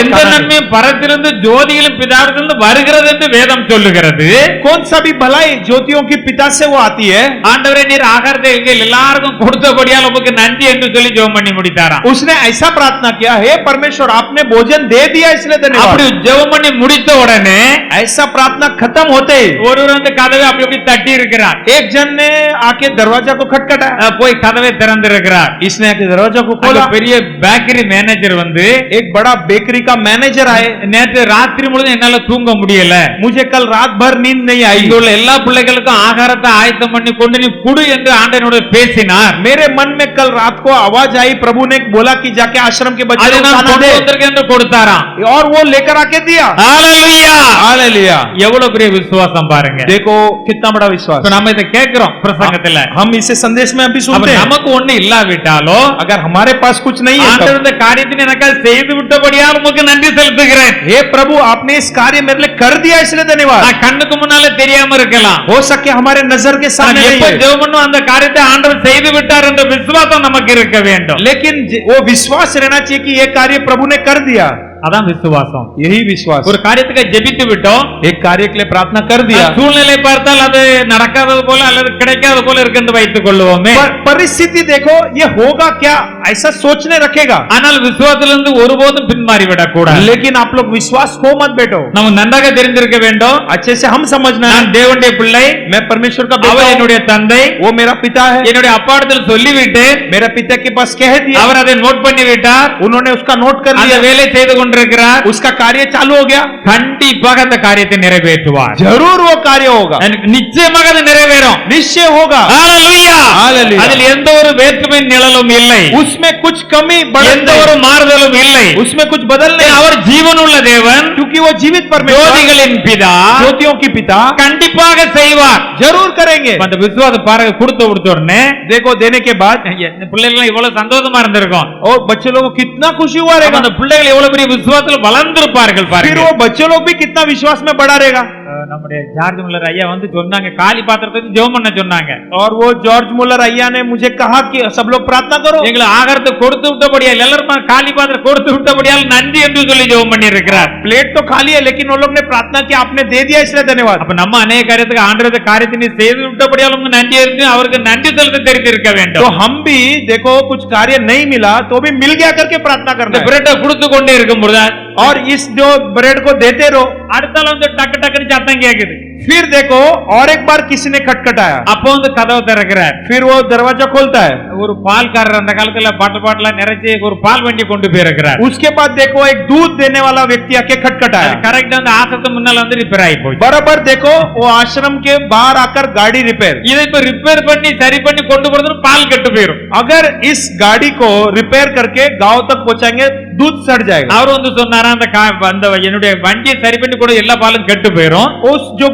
எந்த நன்மையும் பரத்திலிருந்து ஜோதியிலும் பிதாவிலிருந்து வருகிறது என்று வேதம் சொல்லுகிறது. कौन सा भी भलाई ज्योतियों की पिता से वो आती है. ஆண்டவரே நீர் ஆகாரத்தை எங்கள் எல்லாருக்கும் கொடுத்தபடியால் உமக்கு நன்றி என்று சொல்லி ஜெபம் பண்ணி முடித்தாராம். उसने ऐसा प्रार्थना किया, हे परमेश्वर आपने भोजन दे दिया इसलिए धन्यवाद. அப்படி ஜெபம் பண்ணி முடித்த உடனே ऐसा प्रार्थना खत्म होते ஒருவர் வந்து கதவை அப்படி அப்படி தட்டி இருக்கிறார். एक जन ने आके दरवाजा को खटखटाया, போய் கதவை திறந்து இருக்கிறார். इसने आके दरवाजा को खोला. பெரிய பேக்கரி மேனேஜர் வந்து, एक बड़ा बेकरी का मैनेजर आए, நேற்று ராத்திரி முழுதும் என்னால தூங்க முடியல, मुझे कल रात भर नींद नहीं आई, இங்க உள்ள எல்லா பிள்ளைகளுக்கும் ஆகாரத்தை ஆயத்தம் பண்ணி கொண்டு நீ குடு என்று ஆண்டவனோடு பேசினார். मेरे मन में कल रात को आवाज आई, प्रभु ने बोला कि जाके आश्रम के बच्चों को खाना दे, என்று கொடுத்தாராம். और वो लेकर आके दिया. ஹalleluya हालेलुया. எவ்வளவு பெரிய விசுவாசம் பாருங்க. देखो कितना बड़ा विश्वास. இப்ப நம்ம இத கேக்குறோம் பிரசங்கத்துல, हम इसे संदेश में अभी सुनते हैं. நமக்கு ஒண்ணு இல்லாவிட்டாலோ, अगर हमारे पास कुछ नहीं है, ஆண்டவர் இந்த காரியத்தை எனக்காக செய்து விட்டபடியால் உமக்கு நன்றி செலுத்துகிறேன். हे प्रभु आपने इस कार्य मेरे लिए कर दिया इसलिए धन्यवाद. நான் கண்ணுக்கு முன்னால தெரியாம இருக்கலாம், हो सके हमारे नजर के सामने नहीं எப்ப है, ஜெபம் பண்ணோம் அந்த காரியத்தை ஆண்டவர் செய்து விட்டார் என்ற விசுவாசம் நமக்கு இருக்க வேண்டும். लेकिन वो विश्वास रहना चाहिए कि ये कार्य प्रभु ने कर दिया. அதான் விசுவாசம். यही विश्वास. ஒரு காரியத்துக்கு ஜெபித்து விட்டோம், एक कार्य के लिए प्रार्थना कर दिया, சூழ்நிலை பார்த்தால் அது நடக்காதது போல அல்லது கிடைக்காத போல இருக்கு என்று வைத்துக் கொள்வோமே. परिस्थिति देखो ये होगा क्या ऐसा सोचने रखेगा, ஆனால் விசுவாசத்திலிருந்து ஒருபோதும் பின்மாறி விடக் கூடாது. लेकिन आप लोग विश्वास खो मत बैठो. நம்ம நன்றாக தெரிந்திருக்க வேண்டும், अच्छे से हम समझना है, நான் தேவனுடைய பிள்ளை, मैं परमेश्वर का बेटा அவர் हूं, என்னுடைய தந்தை, वो मेरा पिता है, என்னுடைய அப்பாடத்தில் சொல்லிவிட்டு मेरा पिता के पास कह दिया, அவர் அதை நோட் பண்ணி விட்டார், उन्होंने उसका नोट कर அந்த लिया, வேலை செய்து கொண்டிருக்கிறார், उसका कार्य चालू हो गया, கண்டிப்பாக அந்த காரியத்தை நிறைவேற்றுவார். जरूर वो कार्य होगा, நிச்சயமாக அது நிறைவேறும். निश्चय होगा. ஹalleluya. हालेलुया. அதில் எந்த ஒரு வேற்றுமை நிழலும் இல்லை, उसमें कुछ कमी बढ़त எந்த ஒரு மாறுதலும் இல்லை. उसमें कुछ बदल नहीं, அவர் ஜீவனுள்ள தேவன், क्योंकि वो जीवित परमेश्वर, ஜோதிகளின் பிதா, ज्योतियों की पिता கண்டிப்பாக செய்வார். जरूर करेंगे. அந்த விசுவாச பாருங்க கொடுத்த உடனே देखो देने के बाद இந்த பிள்ளைகள் எவ்வளவு சந்தோஷமா இருந்திருக்கும், और बच्चे लोगों को कितना खुशी हुआ रहेगा, அந்த பிள்ளைகள் எவ்வளவு பெரிய விசுவாசத்தில் வளர்ந்திருப்பார்கள் फिर பாருங்க. वो बच्चे लोग भी कितना विश्वास में बढ़ा रहेगा. நம்முடைய ஜார்ஜ் முல்லர் ஐயா வந்து சொன்னாங்க, காலி பாத்திரத்தை ஜெபம் பண்ண சொன்னாங்க. और वो जॉर्ज मुलर अय्या ने मुझे कहा कि सब लोग प्रार्थना करो. எங்களை ஆகாரத்தை கொடுத்து விட்டபடியால் எல்லாரும் காலி பாத்திரம் கொடுத்து விட்டபடியால் நன்றி என்று சொல்லி ஜெபம் பண்ணி இருக்கிறார். प्लेट तो खाली है लेकिन वो लोग ने प्रार्थना की, आपने दे दिया इसलिए धन्यवाद. அப்ப நம்ம अनेक காரியத்துக்கு ஆண்டவரது காரியத்தை நீ செய்து விட்டபடியால் உங்களுக்கு நன்றி என்று அவருக்கு நன்றி செலுத்த தெரிந்திருக்க வேண்டும். तो हम भी देखो कुछ कार्य नहीं मिला तो भी मिल गया करके प्रार्थना करना है. பிரெட்டை கொடுத்து கொண்டே இருக்கும் பொழுது और इस जो ब्रेड को देते रहो, அடுத்தால வந்து டக்கு டக்குன்னு சத்தம் கேக்குது. फिर देखो और एक बार किसी ने खटखटाया, அப்போ வந்து கதவை திறக்கிறார். फिर वो दरवाजा खोलता है. ஒரு பால்காரர் அந்த காலத்துல பாட்டெல்லாம் நிறைச்சு ஒரு பால் வண்டி கொண்டு போயிருக்கிறார். उसके बाद देखो एक दूध देने वाला व्यक्ति आके खटखटाया. கரெக்டா அந்த ஆசத்து முன்னால வந்து ரிப்பேர் ஆகி போச்சு. बराबर देखो वो आश्रम के बाहर आकर गाड़ी रिपेयर. இதை இப்ப ரிப்பேர் பண்ணி சரி பண்ணி கொண்டு போறது பால் கெட்டு போயிடும். अगर इस गाड़ी को रिपेयर करके गांव तक पहुंचाएंगे दूध सड़ जाएगा. அவர் வந்து சொன்னாரா அந்த என்னுடைய வண்டியை சரி பண்ணி கூட எல்லா பாலும் கெட்டு போயிடும். उस जो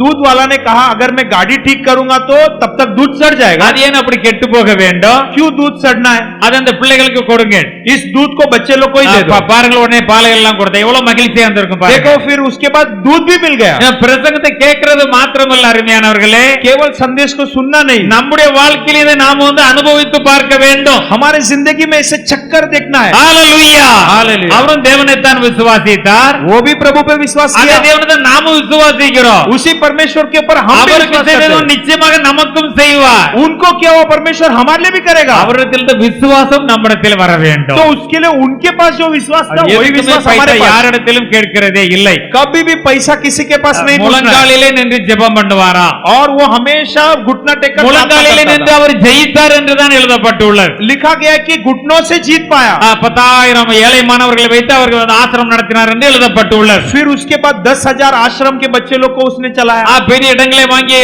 दूध वाला ने कहा अगर मैं गाड़ी ठीक करूंगा तो तब तक दूध सड़ जाएगा. அது ஏன் அப்படி கெட்டு போக வேண்டும்? क्यों दूध सड़ना है? அது அந்த பிள்ளைகளுக்கு கொடுங்க. इस दूध को बच्चे लोग को ही दे दो. பாருங்க உடனே பாலை எல்லாம் கொடுத்தா எவ்வளவு மகிழ்ச்சியா இருந்திருக்கும் பாருங்க. देखो फिर उसके बाद दूध भी मिल गया. பிரசங்கத்தை கேட்கிறது மாத்திரமல்ல அருமையானவர்களே, केवल संदेश को सुनना नहीं, நம்முடைய வாழ்க்கையில இதை நாம வந்து அனுபவித்து பார்க்க வேண்டும். हमारे जिंदगी में इसे चक्कर देखना है. ஹalleluya. हालेलुया. அவரும் தேவனைத்தான் விசுவாசித்தார், वो भी प्रभु पे विश्वास அதே किया, தேவனை நாமும் விசுவாசிக்கிறோம். उसी परमेश्वर के ऊपर हम भी அவருக்கு विश्वास करते செய்ததும் हैं. நிச்சயமாக நமக்கும் செய்வார். उनको क्या वो परमेश्वर हमारे लिए भी करेगा. அவரிடத்தில் விசுவாசம் நம்மிடத்தில் வர வேண்டும். तो उसके लिए उनके पास जो विश्वास था वही विश्वास हमारे पास. யாரிடத்திலும் கேட்கிறதே இல்லை. कभी भी पैसा किसी के पास नहीं पूछना है. முழங்காலிலே நின்று ஜெபம் பண்ணுவாரா? और वो हमेशा घुटना टेक कर முழங்காலிலே நின்று அவர் ஜெயித்தார் என்றுதான் எழுதப்பட்டுள்ளது. लिखा गया है कि घुटनों से जीत पाया. 10,000 ஏழை மாணவர்களை வைத்து அவர்கள் ஆசிரமம் நடத்தினார் என்று எழுதப்பட்டுள்ளது. फिर उसके बाद 10,000 आश्रम के बच्चे लोग को उसने चलाया. பெரிய இடங்களை வாங்கி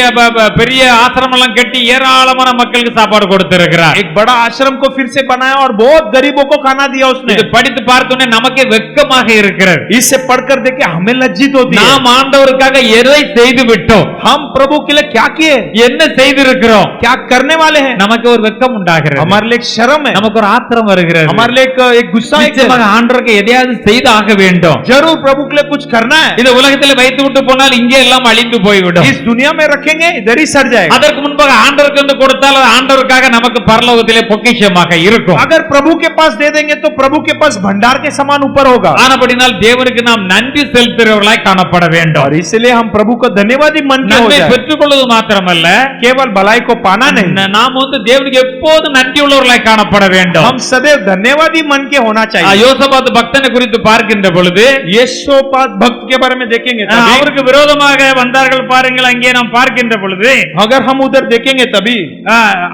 பெரிய ஆசிரமம் எல்லாம் கட்டி ஏராளமான மக்களுக்கு சாப்பாடு கொடுத்திருக்கிறார். एक बड़ा आश्रम को फिर से बनाया और बहुत गरीबों को खाना दिया उसने. இது படித்து பார்த்தோன்னே நமக்கே வெட்கமாக இருக்கிறது. इससे पढ़कर देखे हमें लज्जित होती है. நாம் ஆண்டவருக்காக எதை செய்து விட்டோம்? हम प्रभु के लिए क्या किए, என்ன செய்திருக்கிறோம்? क्या करने वाले हैं. நமக்கு ஒரு வெட்கம் உண்டாகிறது, हमारे लिए एक शर्म है, நமக்கு ஒரு ஆத்திரம் வருகிறது. हमारे लिए एक गुस्सा है. நிச்சயமாக ஆண்டவருக்கு எதையாவது செய்து ஆக வேண்டும். जरूर प्रभु के लिए कुछ करना है. இந்த உலகத்தில் வைத்து விட்டு போனால் இங்கே எல்லாம் அழிந்து போய்விடும். इस दुनिया में रखेंगे इधर ही सड़ जाएगा. அதற்கு முன்பாக ஆண்டவருக்கு வந்து கொடுத்தால் அது ஆண்டவருக்காக நமக்கு பரலோகத்திலே பொக்கிஷமாக இருக்கும். अगर प्रभु के पास दे देंगे तो प्रभु के पास भंडार के समान ऊपर होगा. ஆனபடினால் தேவனுக்கு நாம் நன்றி செலுத்துகிறவர்களாய் காணப்பட வேண்டும். और इसलिए हम प्रभु को धन्यवादी मन के हो நன்மை जाए. பெற்றுக்கொள்வது மாத்திரமல்ல, केवल भलाई को पाना नहीं, நாம் வந்து தேவனுக்கு எப்போதும் நன்றி உள்ளவர்களாய் காணப்பட வேண்டும். हम सदैव धन्यवादी मन के होना चाहिए. யோசபாத் பக்தனை குறித்து பார்க்கின்ற பொழுது यहोशापात भक्त के बारे में देखेंगे तभी, அவருக்கு விரோதமாக வந்தார்கள் பாருங்கள். அங்கே நாம் பார்க்கின்ற பொழுது अगर हम उधर देखेंगे तभी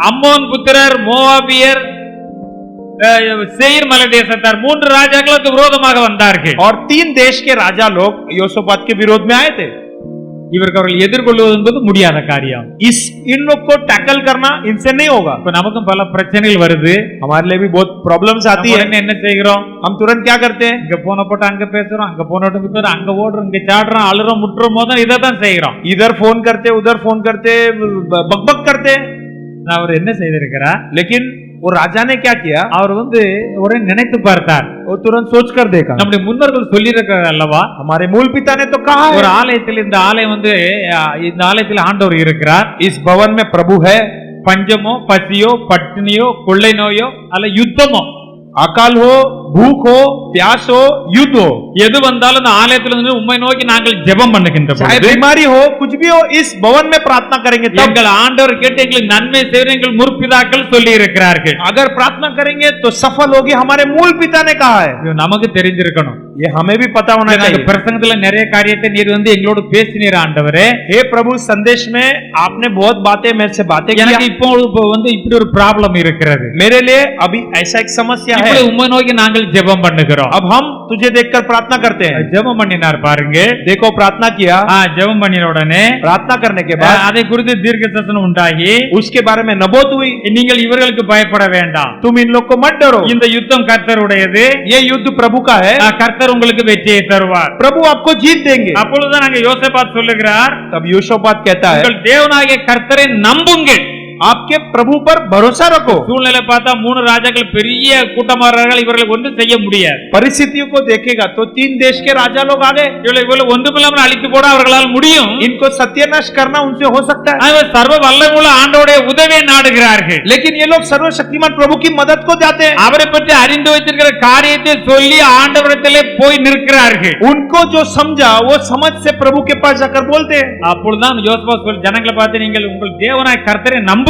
அம்மோன் புத்திரர், மோவாபியர், சேயீர் மலை தேசத்தார் 3 ராஜாக்களுக்கு விரோதமாக வந்தார்கள். और 3 देश के राजा लोग यहोशापात के विरोध में आए थे. இவருக்கு அவர்கள் எதிர்கொள்வது என்பது முடியாத காரியம். इन लोग को टैकल करना इनसे नहीं होगा. இப்ப நமக்கும் பல பிரச்சனைகள் வருது. हमारे लिए भी बहुत प्रॉब्लम्स आती है. என்ன செய்கிறோம்? हम तुरंत क्या करते हैं? இங்க போன போட்டு அங்க பேசுறோம், அங்க போன போட்டு பேசுறோம், அங்க ஓடுறோம், இங்க சாடுறோம், அழுறோம், முட்டுறோம், போதும் இதை தான் செய்கிறோம். इधर फोन करते उधर फोन करते बकबक करते. அவர் என்ன செய்திருக்கிறார்? लेकिन वो राजा ने क्या किया? அவர் வந்து ஒரே நினைத்து பார்த்தார். वो तुरंत सोच कर देखा. நம்முடைய முன்னோர்கள் சொல்லி இருக்கிறார் அல்லவா, हमारे मूल पिता ने तो कहा ஒரு है, ஆலயத்தில் இந்த ஆலயம் வந்து இந்த ஆலயத்தில் ஆண்டவர் இருக்கிறார். इस भवन में प्रभु है. பஞ்சமோ, பசியோ, பட்டினியோ, கொள்ளை நோயோ அல்ல யுத்தமோ, अकाल हो, भूख हो, प्यास हो, युद्ध हो, எது வந்தாலும் இந்த ஆலயத்தில் வந்து உம்மை நோக்கி நாங்கள் ஜெபம் பண்ணுகின்ற चाहे பொழுது बीमारी हो, कुछ भी हो, इस भवन में प्रार्थना करेंगे तब. எங்கள் ஆண்டவர் கேட்டு எங்களுக்கு நன்மை செய்கிற எங்கள் முற்பிதாக்கள் சொல்லி இருக்கிறார்கள். अगर प्रार्थना करेंगे तो सफल होगी, हमारे मूल पिता ने कहा है. இது நமக்கு தெரிஞ்சிருக்கணும். ये हमें भी पता होना நாங்க चाहिए. பிரசங்கத்துல நிறைய காரியத்தை நீர் வந்து எங்களோடு பேசினீர் ஆண்டவரே. हे प्रभु, संदेश में आपने बहुत बातें मेरे से बातें எனக்கு किया. இப்போ வந்து இப்படி ஒரு ப்ராப்ளம் இருக்கிறது. मेरे लिए अभी ऐसा एक समस्या है. இப்படி உம்மை நோக்கி நாங்கள் ஜெபம் பண்ணுகிறோம். अब हम तुझे देखकर प्रार्थना करते हैं. ஜெபம் பண்ணினார் பாருங்க. देखो प्रार्थना किया. ஜெபம் பண்ணின உடனே प्रार्थना करने के बाद அதை குறித்து தீர்க்க தரிசனம் உண்டாகி, उसके बारे में नबूवत हुई. நீங்கள் இவர்களுக்கு பயப்பட வேண்டாம், तुम इन लोग को मत डरो, இந்த யுத்தம் கர்த்தருடையது, ये युद्ध प्रभु का है. கர்த்தர் உங்களுக்கு வெற்றியை தருவார். प्रभु आपको जीत देंगे. அப்பொழுதுதான் நாங்க யோசேபாத் சொல்லுகிறார், तब यहोशापात कहता है, உங்கள் தேவனாகிய கர்த்தரை நம்புங்கள். आपके प्रभु पर भरोसा रखो. சூழ்நிலை பார்த்தா 3 ராஜாக்கள் பெரிய கூட்டமாறார்கள், இவர்களுக்கு ஒன்றும் செய்ய முடியாது. परिस्थितियों को देखेगा तो 3 देश के राजा लोग आ गए. இவ்வளவு ஒன்றுமில்லாமல் அழித்து போட அவர்களால் முடியும். इनको सत्यानाश करना उनसे हो सकता है. ஆனால் சர்வ வல்லமையுள்ள ஆண்டவருடைய உதவியை நாடுகிறார்கள். लेकिन ये लोग सर्वशक्तिमान प्रभु की मदद को जाते हैं. அவரை பற்றி அறிந்து வைத்திருக்கிற காரியத்தை சொல்லி ஆண்டவரிடத்திலே போய் நிற்கிறார்கள். उनको जो समझा वो समझ से प्रभु के पास जाकर बोलते हैं. அப்பொழுதுதான் யோசேபாத் சொல்லி ஜனங்களை பார்த்து, நீங்கள் உங்கள் தேவனாய் கர்த்தரை நம்புங்கள்.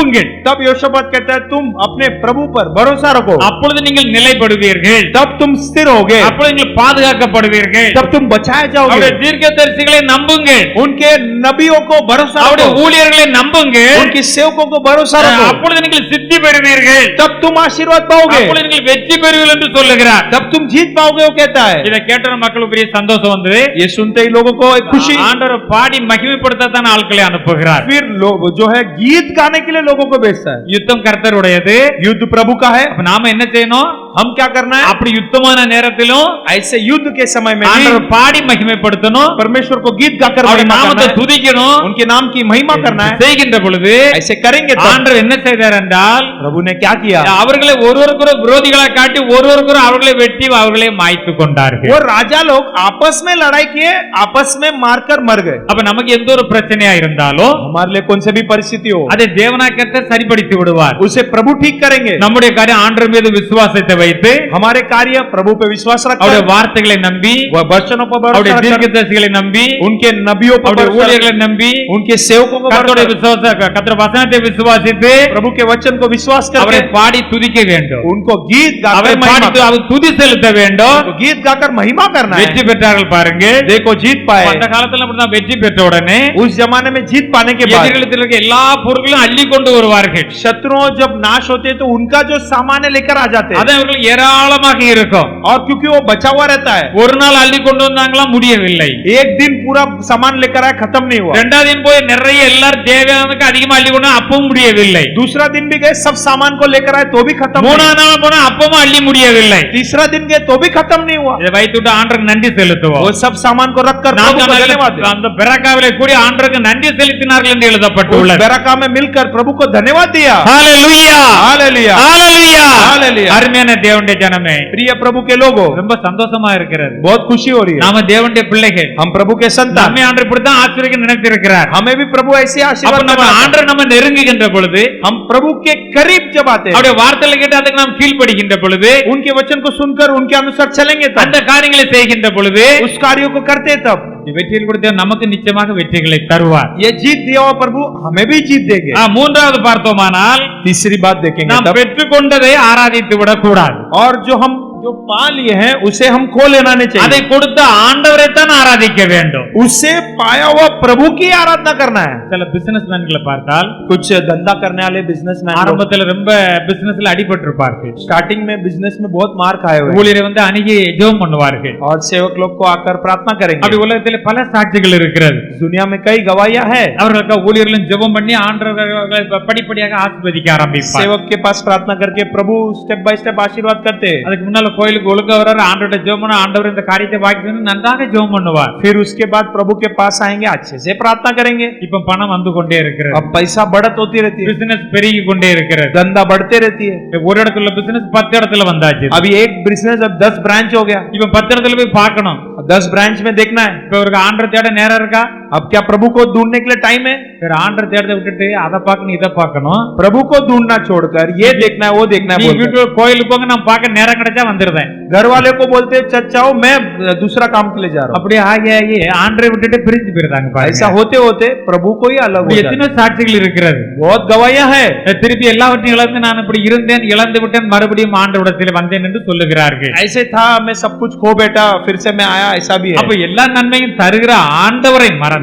तब यहोशापात कहता है, तुम अपने प्रभु पर भरोसा रखो. அப்பொழுது நீங்கள் நிலைப்படுவீர்கள். तब तुम स्थिर होगे. அப்பொழுது நீங்கள் பாதுகாக்கப்படுவீர்கள். तब तुम बचाए जाओगे. அவருடைய தீர்க்கதரிசிகளை நம்புங்கள். उनके नबियों को भरोसा அவருடைய रखो. ஊழியர்களை நம்புங்கள். उनकी सेवकों को भरोसा रखो. அப்பொழுது நீங்கள் சித்தி பெறுவீர்கள். तब तुम आशीर्वाद पाओगे. அப்பொழுது நீங்கள் வெற்றி பெறுவீர்கள் என்று சொல்லுகிறார். तब तुम जीत पाओगे, वो कहता है. இதை கேட்ட மக்களுக்கு பெரிய சந்தோஷம் வந்தது. ये सुनते ही लोगों को एक खुशी. ஆண்டவர் பாடி மகிமைப்படுத்தத்தான் ஆட்களை அனுப்புகிறார். फिर लोग जो है गीत गाने के लिए लोगों को भेजता है. யுத்தம் கர்த்தருடையது, युद्ध प्रभु का है. அப்ப நாம என்ன செய்யணும்? हम क्या करना है? அப்படி யுத்தமான நேரத்திலும் ऐसे युद्ध के समय में भी ஆண்டவர் பாடி மகிமைப்படுத்தணும், परमेश्वर को गीत गाकर அவருடைய महिमा करना நாமத்தை है. துதிக்கணும். उनके नाम की महिमा करना है. செய்கின்ற பொழுது ऐसे करेंगे तो ஆண்டவர் என்ன செய்தார் என்றால், प्रभु ने क्या किया? அவர்களை ஒருவருக்கொரு விரோதிகளை காட்டி ஒருவருக்கொரு அவர்களை வெட்டி அவர்களை மாய்த்து கொண்டார்கள். वो राजा लोग आपस में लड़ाई किए, आपस में मारकर मर गए. அப்ப நமக்கு எந்த ஒரு பிரச்சனையா இருந்தாலும் हमारे लिए कौन सी भी परिस्थिति हो, அதை தேவனாகிய கர்த்தர் சரிப்படுத்தி விடுவார். उसे प्रभु ठीक करेंगे. நம்முடைய காரியம் ஆண்டவர் மீது விசுவாசத்தை வைத்து, हमारे कार्य प्रभु पे विश्वास அவருடைய रखकर, வார்த்தைகளை நம்பி, वह वचनों पर भरोसा அவருடைய रखकर, தீர்க்கதரிசிகளை நம்பி, उनके नबियों पर அவருடைய भरोसा ஊழியர்களை रखकर, நம்பி, उनके सेवकों को கர்த்தருடைய भरोसा रखकर, கர்த்தர் வசனத்தை விசுவாசித்து प्रभु के वचन को विश्वास அவரை करके பாடி துதிக்க வேண்டும். उनको गीत அவரை गाकर பாடி महिमा, அவர் துதி செலுத்த வேண்டும். उनको गीत गाकर महिमा करना வெற்றி है. பெற்றார்கள் பாருங்க. देखो जीत पाए. அந்த காலத்துல அப்படிதான் வெற்றி பெற்ற உடனே उस जमाने में जीत पाने के बाद எதிரிகளிடத்தில் இருக்க எல்லா பொருட்களும் அள்ளி கொண்டு வருவார்கள். शत्रुओं जब नाश होते तो उनका जो सामान है लेकर आ जाते हैं. அது அவர்கள் ஏராளமாக இருக்கும். और क्योंकि वो बचा हुआ रहता है, ஒரு நாள் அள்ளி கொண்டு வந்தாங்களா முடியவில்லை. एक दिन पूरा सामान लेकर आया, खत्म नहीं हुआ. இரண்டாவது दिन போய் நிறைய எல்லாரும் தேவையானதுக்கு அதிகமா அள்ளி கொண்டு வந்தா அப்பவும் முடியவில்லை. दूसरा दिन भी गए, सब सामान को लेकर आए तो भी खत्म नहीं. மூணாவது நாள் போனா அப்பவும் அள்ளி முடியவில்லை. तीसरा दिन गए तो भी खत्म नहीं हुआ. இதை வைத்துட்டு ஆண்டவருக்கு நன்றி செலுத்துவோம். वो सब सामान को रखकर प्रभु को धन्यवाद दें. அந்த பெராக்காவிலே கூடி ஆண்டவருக்கு நன்றி செலுத்தினார்கள் என்று उस எழுதப்பட்டுள்ளது. बेराका में मिलकर प्रभु को धन्यवाद दिया. ஹalleluya, हालेलुया, ஹalleluya, हालेलुया. அருமையான தேவனுடைய ஜனமே, प्रिय प्रभु के लोगों, ரொம்ப சந்தோஷமா இருக்கிறது. बहुत खुशी हो रही है। நாம தேவனுடைய பிள்ளைகள், हम प्रभु के संतान, நம்மை ஆண்டவர் இப்படித்தான் ஆசீர்வதிக்க நினைத்திருக்கிறார். हमें भी प्रभु ऐसे அப்ப आशीर्वाद நம்ம करना है। ஆண்டவர் நம்ம நெருங்குகின்ற பொழுது, हम प्रभु के करीब जब आते हैं, அவருடைய வார்த்தைகளை கேட்டு அதுக்கு நாம் கீழ்ப்படிகின்ற பொழுது, उनके वचन को सुनकर उनके अनुसार चलेंगे, तब அந்த காரியங்களை செய்கின்ற பொழுது उस कार्यों को करते हैं, तब வெற்றியில் கொடுத்த நமக்கு நிச்சயமாக வெற்றிகளை தருவார். ये जीत दिया हुआ प्रभु हमें भी जीत देंगे। மூன்றாவது பார்த்தோமானால், तीसरी बात देखेंगे, நாம் तब பெற்றுக்கொண்டதை ஆராதித்து விடக்கூடாது. और जो पा लिए हैं उसे हम खो लेना नहीं चाहिए। அதை கொடுத்த ஆண்டவரை தான் ஆராதிக்க வேண்டும். उससे पाया हुआ प्रभु की आराधना करना है। சில பிசினஸ் மேன்களை பார்த்தால், कुछ धंधा करने वाले बिजनेसमैन ஆரம்பத்தில் ரொம்ப பிசினஸ்ல அடிபட்டு இருப்பார்கள். स्टार्टिंग में बिजनेस में बहुत मार खाए हुए हैं, ஊழியரை வந்து அணுகி ஜெபம் பண்ணுவார்கள். और सेवक लोग को आकर प्रार्थना करेंगे। அப்படி உலகத்தில் பல சாட்சிகள் இருக்கிறது. दुनिया में कई गवाहियां है। அவர்களுக்கு ஊழியர்களும் ஜெபம் பண்ணி ஆண்டவர்களை படிப்படியாக ஆசீர்வதிக்க ஆரம்பிப்பார். सेवक के पास प्रार्थना करके प्रभु स्टेप बाय स्टेप आशीर्वाद करते हैं। அதுக்கு முன்னால கோயிலுக்கு ஒழுங்கா வராரு, ஆண்டவர்ட்ட ஜெபம் பண்ண, ஆண்டவர் இந்த காரியத்தை வாங்கிட்டு நன்றாக ஜெபம் பண்ணுவார். फिर उसके बाद प्रभु के पास आएंगे, अच्छे से प्रार्थना करेंगे। இப்ப பணம் வந்து கொண்டே இருக்கிறது, अब पैसा बढ़त होती रहती है, பிசினஸ் பெருகி கொண்டே இருக்கிறது. धंधा बढ़ते रहती है। ஒரு இடத்துல பிசினஸ் 10 இடத்துல வந்தாச்சு. अभी एक बिजनेस अब 10 ब्रांच हो गया। இப்ப 10 இடத்துல போய் பார்க்கணும், 10 ब्रांच में देखना है। இப்ப ஒரு ஆண்டவர் தேட நேரம் இருக்கா? अब क्या प्रभु को ढूंढने के लिए टाइम है? வேற ஆண்டவர் தேடத்தை விட்டுட்டு அதை பார்க்கணும் இதை பார்க்கணும். प्रभु को ढूंढना छोड़कर ये देखना है वो देखना है நீ बोलते हैं। வீட்டு கோயிலுக்கு போங்க, நான் பார்க்க நேரம் கிடைச்சா வந்துருவேன். घर वाले को बोलते हैं चर्च आओ, मैं दूसरा काम के लिए जा रहा हूँ। அப்படியே ஆகி ஆகி ஆண்டரை விட்டுட்டு பிரிஞ்சு போயிருந்தாங்க பாருங்க. ऐसा होते होते प्रभु को ही अलग हो जाता है। எத்தனை சாட்சிகள் இருக்கிறது. बहुत गवाहियां है। திருப்பி எல்லாவற்றையும் இழந்து நான் இப்படி இருந்தேன், இழந்து விட்டேன், மறுபடியும் ஆண்டவரிடத்தில் வந்தேன் என்று சொல்லுகிறார்கள். ऐसे था, मैं सब कुछ खो बैठा, फिर से मैं आया, ऐसा भी है। அப்ப எல்லா நன்மையும் தருகிற ஆண்டவரை மறந்து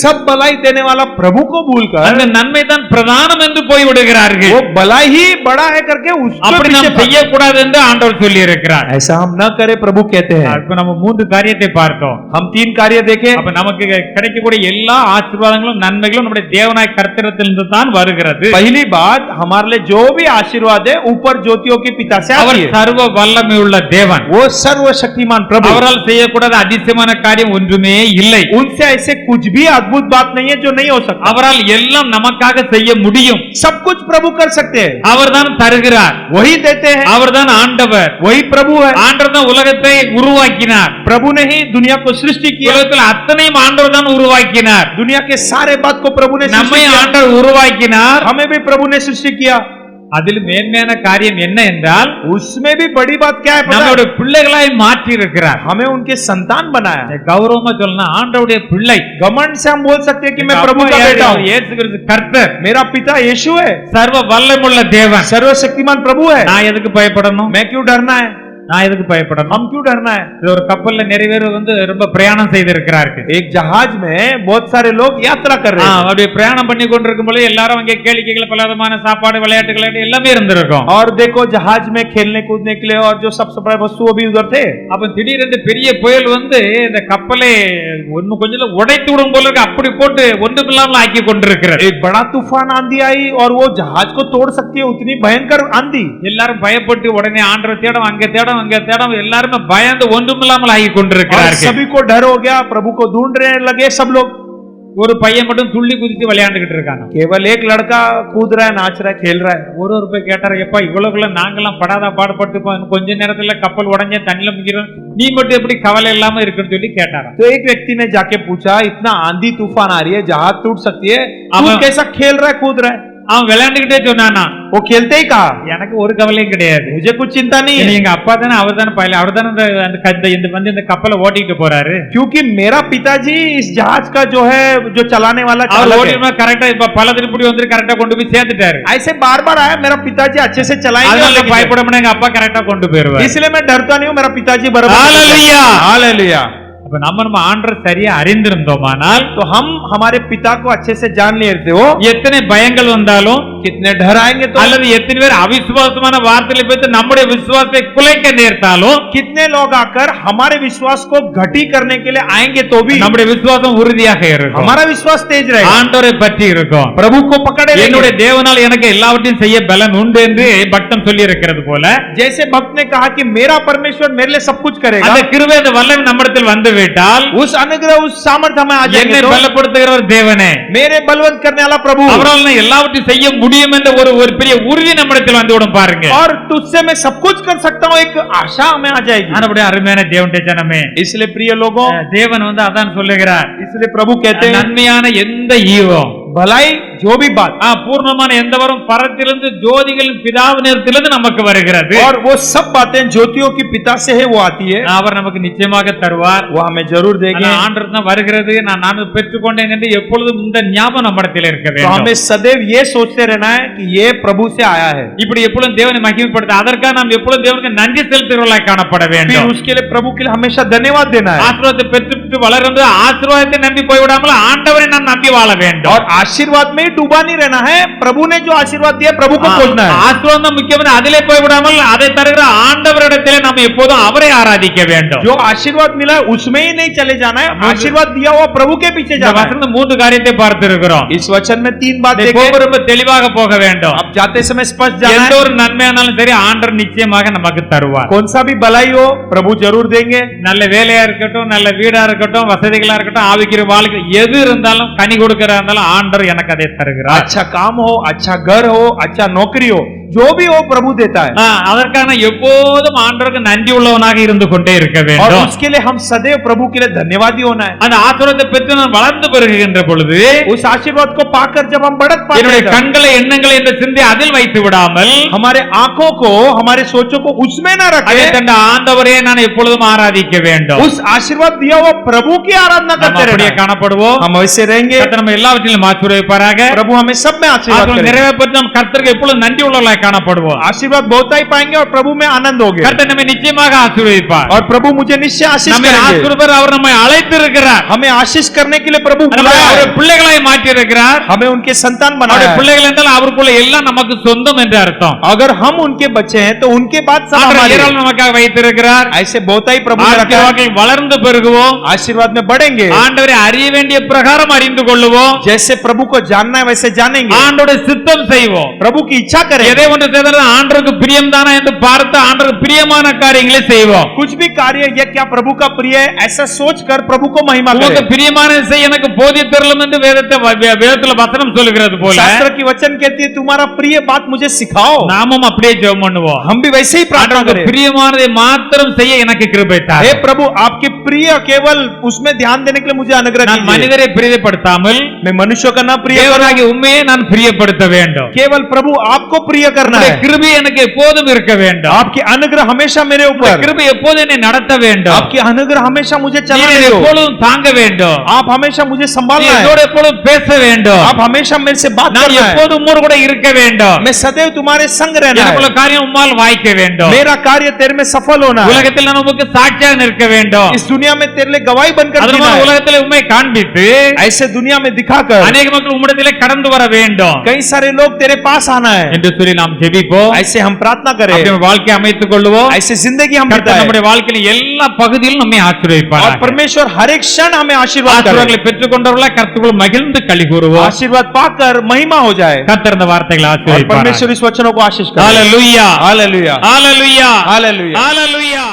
सब भलाई देने वाला प्रभु को भूलकर அந்த நன்மை தான் பிரதானம் என்று போய் விடுகிறார்கள். वो भलाई ही बड़ा है करके उसको அப்படி पीछे நாம் செய்யக்கூடாது என்று ஆண்டவர் சொல்லி இருக்கிறார். ऐसा हम न करे प्रभु कहते हैं। இப்ப நம்ம 3 காரியத்தை பார்த்தோம். हम 3 कार्य देखे। அப்ப நமக்கு கிடைக்கக்கூடிய எல்லா ஆசீர்வாதங்களும் நன்மைகளும் நம்முடைய தேவனாய் கர்த்தரிடத்திலிருந்து தான் வருகிறது. पहली बात, हमारे लिए जो भी आशीर्वाद है ऊपर ज्योतियों के पिता से அவர் आती है। சர்வ வல்லமை உள்ள தேவன். वो सर्वशक्तिमान प्रभु। அவரால் செய்யக்கூடாத அதிசயமான காரியம் ஒன்றுமே இல்லை. उनसे ऐसे कुछ भी अद्भुत बात नहीं है जो नहीं हो सकता। அவரால் எல்லாம் நமக்காக செய்ய முடியும். सब कुछ प्रभु कर सकते हैं। அவர்தான் தருகிறார், वही देते हैं, அவர்தான் ஆண்டவர், वही प्रभु है। ஆண்டவர் தான் உலகத்தை உருவாக்கினார். प्रभु ने ही दुनिया को सृष्टि किया। உலகத்தில் அத்தனையும் ஆண்டவர் தான் உருவாக்கினார். दुनिया के सारे बात को प्रभु ने सृष्टि நம்மை किया। ஆண்டவர் உருவாக்கினார். हमें भी प्रभु ने सृष्टि किया। அதில் மேன்மையான காரியம் என்ன என்றால், उसमें भी बड़ी बात क्या है पता है? நம்மளுடைய பிள்ளைகளாய் மாற்றி இருக்கிறார். हमें उनके संतान बनाया है। கௌரவமா சொல்லனா ஆண்டவருடைய பிள்ளை. घमंड से हम बोल सकते हैं कि मैं प्रभु का बेटा हूँ। இயேசு கிறிஸ்து கர்த்தர், मेरा पिता यीशु है, சர்வ வல்லமையுள்ள தேவன். सर्वशक्तिमान प्रभु है। நான் எதுக்கு பயப்படணும்? मैं क्यों डरना है? நான் எதுக்கு பயப்படணும்? हम क्यों डरना है? இது ஒரு கப்பல்ல நிறைய பேர் வந்து ரொம்ப பிரயாணம் செய்திருக்கிறார்கள். एक जहाज में बहुत सारे लोग यात्रा कर रहे हैं। அப்படி பிரயாணம் பண்ணி கொண்டிருக்கும் போது எல்லாரும் அங்கே கேளிக்கைகள், பல விதமான சாப்பாடு, விளையாட்டுகள் எல்லாமே இருந்திருக்கும். और देखो जहाज में खेलने कूदने के लिए और जो सब बड़े वस्तु भी उधर थे। அப்ப திடீரென்று பெரிய புயல் வந்து இந்த கப்பலை ஒன்னு கொஞ்சம் உடைத்து விடும் போல இருக்கு, அப்படி போட்டு ஒன்றுமில்லாமல் ஆக்கி கொண்டிருக்கிறது. एक बड़ा तूफान आंधी आई और वो जहाज को तोड़ सकती है, उतनी भयंकर आंधी। எல்லாரும் பயப்பட்டு உடனே ஆண்டவர் தேடம், அங்க தேடம், அங்க தேடம், எல்லாருமே பயந்து ஒன்றுமில்லாமல் ஆகி கொண்டிருக்கிறார்கள். सभी को डर हो गया, प्रभु को ढूंढने लगे सब लोग। ஒரு பையன் மட்டும் துள்ளி குதிச்சு விளையாண்டுகிட்டு இருக்காங்க. केवल एक लड़का कूद रहा है, नाच रहा है, खेल रहा है। ஒரு போய் கேட்டாரு, எப்பா இவ்வளவுக்குள்ள நாங்கெல்லாம் படாதா பாடுபட்டு கொஞ்ச நேரத்துல கப்பல் உடஞ்சே தண்ணில முங்கிறோம், நீ மட்டும் எப்படி கவலை இல்லாம இருக்குன்னு சொல்லி கேட்டாராம். तो एक व्यक्ति ने जाके पूछा, इतना आंधी तूफान आ रही है, जहाज टूट सकती है, अब तू कैसा खेल रहा है, कूद रहा है? அவன் விளையாண்டுகிட்டே சொன்னானா, वो खेलते ही कहा, எனக்கு ஒரு கவலையும் கிடையாது, मुझे कुछ चिंता नहीं है, எங்க அப்பா தானே, அவர் தானே பைலட், அவர் தானே இந்த கப்பலை ஓட்டிட்டு போறாரு, क्योंकि मेरा पिताजी इस जहाज का जो है जो चलाने वाला चालक है। கரெக்டா இப்ப பல திருப்பி வந்து கரெக்டா கொண்டு போய் சேர்த்துட்டாரு. ऐसे बार बार आया, मेरा पिताजी अच्छे से चलाएंगे, அதனால பயப்படாம எங்க அப்பா கரெக்டா கொண்டு போயிருவாரு. इसलिए मैं डरता नहीं हूँ, मेरा पिताजी बराबर। Hallelujah, hallelujah. அப்ப நம்ம ஆண்டவர் சரியா அறிந்திருந்தோமானால், तो हम हमारे पिता को अच्छे से जान लेते हो, எத்தனை பயங்கள் வந்தாலும், कितने डर आएंगे तो, அல்லது எத்தனை பேர் அவிசுவாசமான வார்த்தைகளை பேசி நம்முடைய விசுவாசத்தை குலைக்க நேர்த்தாலும், कितने लोग आकर हमारे विश्वास को घटी करने के लिए आएंगे तो भी நம்முடைய விசுவாசம் உறுதியாக இருக்கும், हमारा विश्वास तेज रहेगा, ஆண்டவரை பற்றி இருக்கும், प्रभु को पकड़े। என்னுடைய தேவனால் எனக்கு எல்லாவற்றையும் செய்ய பலன் உண்டு என்று பக்தன் சொல்லி இருக்கிறது போல, जैसे भक्त ने कहा कि मेरा परमेश्वर मेरे लिए सब कुछ करेगा, அந்த கிருபை, அந்த வல்லமை நம்மிடத்தில் வந்து விட்டால் उस अनुग्रह उस सामर्थ्य में आ जाएंगे என்னை तो பலப்படுத்துகிறவர் தேவனே, मेरे बलवंत करने वाला प्रभु அவரால் நான் எல்லாவற்றையும் செய்ய முடியும் என்ற ஒரு பெரிய உறுதி நம்மிடத்தில் வந்துவிடும் பாருங்க. और तुझसे मैं सब कुछ कर सकता हूँ एक आशा हमें आ जाएगी। ஆனபடியே அருமையான தேவனுடைய ஜனமே, इसलिए प्रिय लोगों, தேவன் அதான் சொல்லுகிறார், इसलिए प्रभु कहते हैं நன்மையான எந்த ஈவம், भलाई जो भी बात பூர்ணமான எந்த வரும் பரத்திலிருந்து ஜோதிகளின் பிதாவினிடத்திலிருந்து நமக்கு வருகிறது. और वो सब बातें ज्योतियों की पिता से है वो आती है, அவர் நமக்கு நிச்சயமாக தருவார். वो हमें जरूर देंगे। ஆண்டவர் தான் வருகிறது, நான் பெற்றுக்கொண்டேன் என்று எப்பொழுதும் இந்த ஞாபகம் நம்மிடத்தில் இருக்க तो வேண்டும். हमें सदैव ये सोचते रहना है कि ये प्रभु से आया है। இப்படி எப்பொழுதும் தேவனை மகிமைப்படுத்த, அதற்காக நாம் எப்பொழுதும் தேவனுக்கு நன்றி செலுத்துகிறவர்களாய் காணப்பட फिर வேண்டும். उसके लिए प्रभु के लिए हमेशा धन्यवाद देना है। ஆசீர்வாதத்தை பெற்று வளர்ந்து ஆசீர்வாதத்தை நம்பி போய்விடாமல் ஆண்டவரை நாம் நம்பி வாழ வேண்டும். और आशीर्वाद में ही डूबा नहीं रहना है, प्रभु ने जो आशीर्वाद दिया प्रभु को खोजना है। ஆசீர்வாதம் முக்கியம், அதிலே போய்விடாமல் அதை தருகிற ஆண்டவரிடத்திலே நாம் எப்போதும் அவரை ஆராதிக்க வேண்டும். जो आशीर्वाद मिला है उसमें ही नहीं चले जाना है, आशीर्वाद दिया हुआ प्रभु के पीछे இந்த जाना है। வசனத்துல 3 காரியத்தை பார்த்திருக்கிறோம். इस वचन में 3 बात देखे। போகிறப்ப தெளிவாக போக வேண்டும். अब जाते समय स्पष्ट जाना எந்த है, ஒரு நன்மையானாலும் சரி ஆண்டவர் நிச்சயமாக நமக்கு தருவார். कौन सा भी भलाई हो प्रभु जरूर देंगे। நல்ல வேலையா இருக்கட்டும், நல்ல வீடா இருக்கட்டும், வசதிகளா இருக்கட்டும், ஆவிக்குரிய வாழ்க்கை எது இருந்தாலும், கனி கொடுக்கிறதா இருந்தாலும் ஆண்டவர் எனக்கு அதை தருகிறார். अच्छा काम हो, अच्छा घर हो, अच्छा नौकरी हो, जो भी हो प्रभु देता है। அதற்கான எப்போதும் ஆண்டவருக்கு நன்றி உள்ளவனாக இருந்து கொண்டே இருக்க और வேண்டும். उसके लिए हम सदैव प्रभु के लिए धन्यवादी होना है। அந்த ஆசீர்வாதத்தை பெற்று நான் வளர்ந்து பெறுகின்ற பொழுது उस आशीर्वाद को पाकर जब हम बढ़त पाते என்னுடைய हैं, கண்களை எண்ணங்களை என்ற சிந்தை அதில் வைத்து விடாமல் हमारे आंखों को हमारे सोचों को उसमें ना அதை रखें, தந்த ஆண்டவரே நான் எப்பொழுதும் ஆராதிக்க வேண்டும். उस आशीर्वाद दिया हुआ प्रभु की आराधना நாம் करते அப்படியே रहना। காணப்படுவோம். हम वैसे रहेंगे, கர்த்தர் நம்ம எல்லாவற்றிலும் ஆசீர்வதிப்பாராக. प्रभु हमें सब में आशीर्वाद ஆசீர்வாதம் करें। நிறைவேற்ற நாம் கர்த்தருக்கு எப்பொழுதும் நன்றி உள்ளவர்களாய் காணப்படுவோம். आशीर्वाद बहुत ही पाएंगे और प्रभु में आनंद होगे। கர்த்தர் நம்மை நிச்சயமாக ஆசீர்வதிப்பார். और प्रभु मुझे निश्चय आशीष நம்மை करेंगे। ஆசீர்வதிப்பார். அவர் நம்மை அழைத்திருக்கிறார். हमें आशीष करने के लिए प्रभु நம்மை बुलाया है। அவருடைய பிள்ளைகளாய் மாற்றி இருக்கிறார். हमें उनके संतान அவருடைய बनाया है। பிள்ளைகள் என்றால் அவருக்குள்ள எல்லாம் நமக்கு சொந்தம் என்று அர்த்தம். अगर हम उनके बच्चे हैं तो उनके बाद सब ஆண்டவர் हमारे ஏராளம் நமக்காக வைத்திருக்கிறார். ऐसे बहुत ही प्रभु ने रखा है। ஆசீர்வாதத்தில் வளர்ந்து பெருகுவோம். आशीर्वाद में बढ़ेंगे, ஆண்டவரை அறிய வேண்டிய பிரகாரம் அறிந்து கொள்ளுவோம். जैसे प्रभु को जानना है वैसे जानेंगे, ஆண்டவருடைய சித்தம் செய்வோம். प्रभु की इच्छा करें। எதை ஒன்று செய்தாலும் ஆண்டவருக்கு பிரியம் தானா என்று பார்த்து ஆண்டவருக்கு பிரியமான காரியங்களை செய்வோம். कुछ भी कार्य यह क्या प्रभु का प्रिय है ऐसा सोचकर प्रभु को महिमा உனக்கு करें। பிரியமானதை செய், எனக்கு போதித்தருளும் என்று வேதத்துல வசனம் சொல்லுகிறது போல शास्त्र की वचन कहती है तुम्हारा प्रिय बात मुझे सिखाओ। நாமும் அப்படியே ஜெபம் பண்ணுவோம். हम भी वैसे ही प्रार्थना ஆண்டவருக்கு करें, பிரியமானதை மாத்திரம் செய்ய எனக்கு கிருபை हे தாரும். प्रभु आपके प्रिय केवल उसमें ध्यान देने के लिए मुझे अनुग्रह நான் कीजिए। மனிதரை பிரியப்படுத்தாமல் मैं मनुष्यों का ना प्रिय करूं, தேவனாகிய உண்மையை நான் பிரியப்படுத்த வேண்டும். केवल प्रभु आपको प्रिय करना உம்முடைய है। கிருபை எனக்கு எப்போதும் இருக்க வேண்டும். आपकी अनुग्रह हमेशा मेरे உம்முடைய ऊपर, கிருபை எப்போதும் என்னை நடத்த வேண்டும். आपकी अनुग्रह हमेशा मुझे நீர் चलाने என்னை दो। எப்பொழுதும் தாங்க வேண்டும். आप हमेशा मुझे நீர் संभालना है, என்னோடு எப்பொழுதும் பேச வேண்டும். आप हमेशा मेरे से बात நான் करना है, எப்போதும் உம்மோடு கூட இருக்க வேண்டும். मैं सदैव तुम्हारे संग रहना எனக்குள்ள है, காரியம் உம்மால் வாய்க்க வேண்டும். मेरा कार्य तेरे में सफल होना है, உலகத்தில் நான் உமக்கு சாட்சியாக நிற்க வேண்டும். इस दुनिया में तेरे लिए गवाही बनकर जीना அதனால है। உலகத்தில் உம்மை காண்பித்து ऐसे दुनिया में दिखाकर अनेक மக்கள் உம்மிடத்திலே கடந்து வர வேண்டும் कई सारे लोग तेरे पास आना है। என்று சொல்லி நாம் ஜெபிப்போம். ऐसे हम प्रार्थना करें, அப்படி நம்ம வாழ்க்கையை அமைத்துக் கொள்வோம். ऐसे जिंदगी हम கர்த்தர் बिताएं நம்முடைய வாழ்க்கையின் எல்லா பகுதியிலும் நம்மை और ஆசீர்வதிப்பார். परमेश्वर हर एक क्षण हमें आशीर्वाद करे। ஆசீர்வாதங்களை பெற்றுக் கொண்டவர்களாய் கர்த்தருக்குள் மகிழ்ந்து களி கூறுவோம். आशीर्वाद पाकर महिमा हो जाए கர்த்தர் இந்த வார்த்தைகளை और ஆசீர்வதிப்பார். परमेश्वर इस वचनों को आशीष करे। ஹalleluya, हालेलुया, ஹalleluya, हालेलुया, ஹalleluya.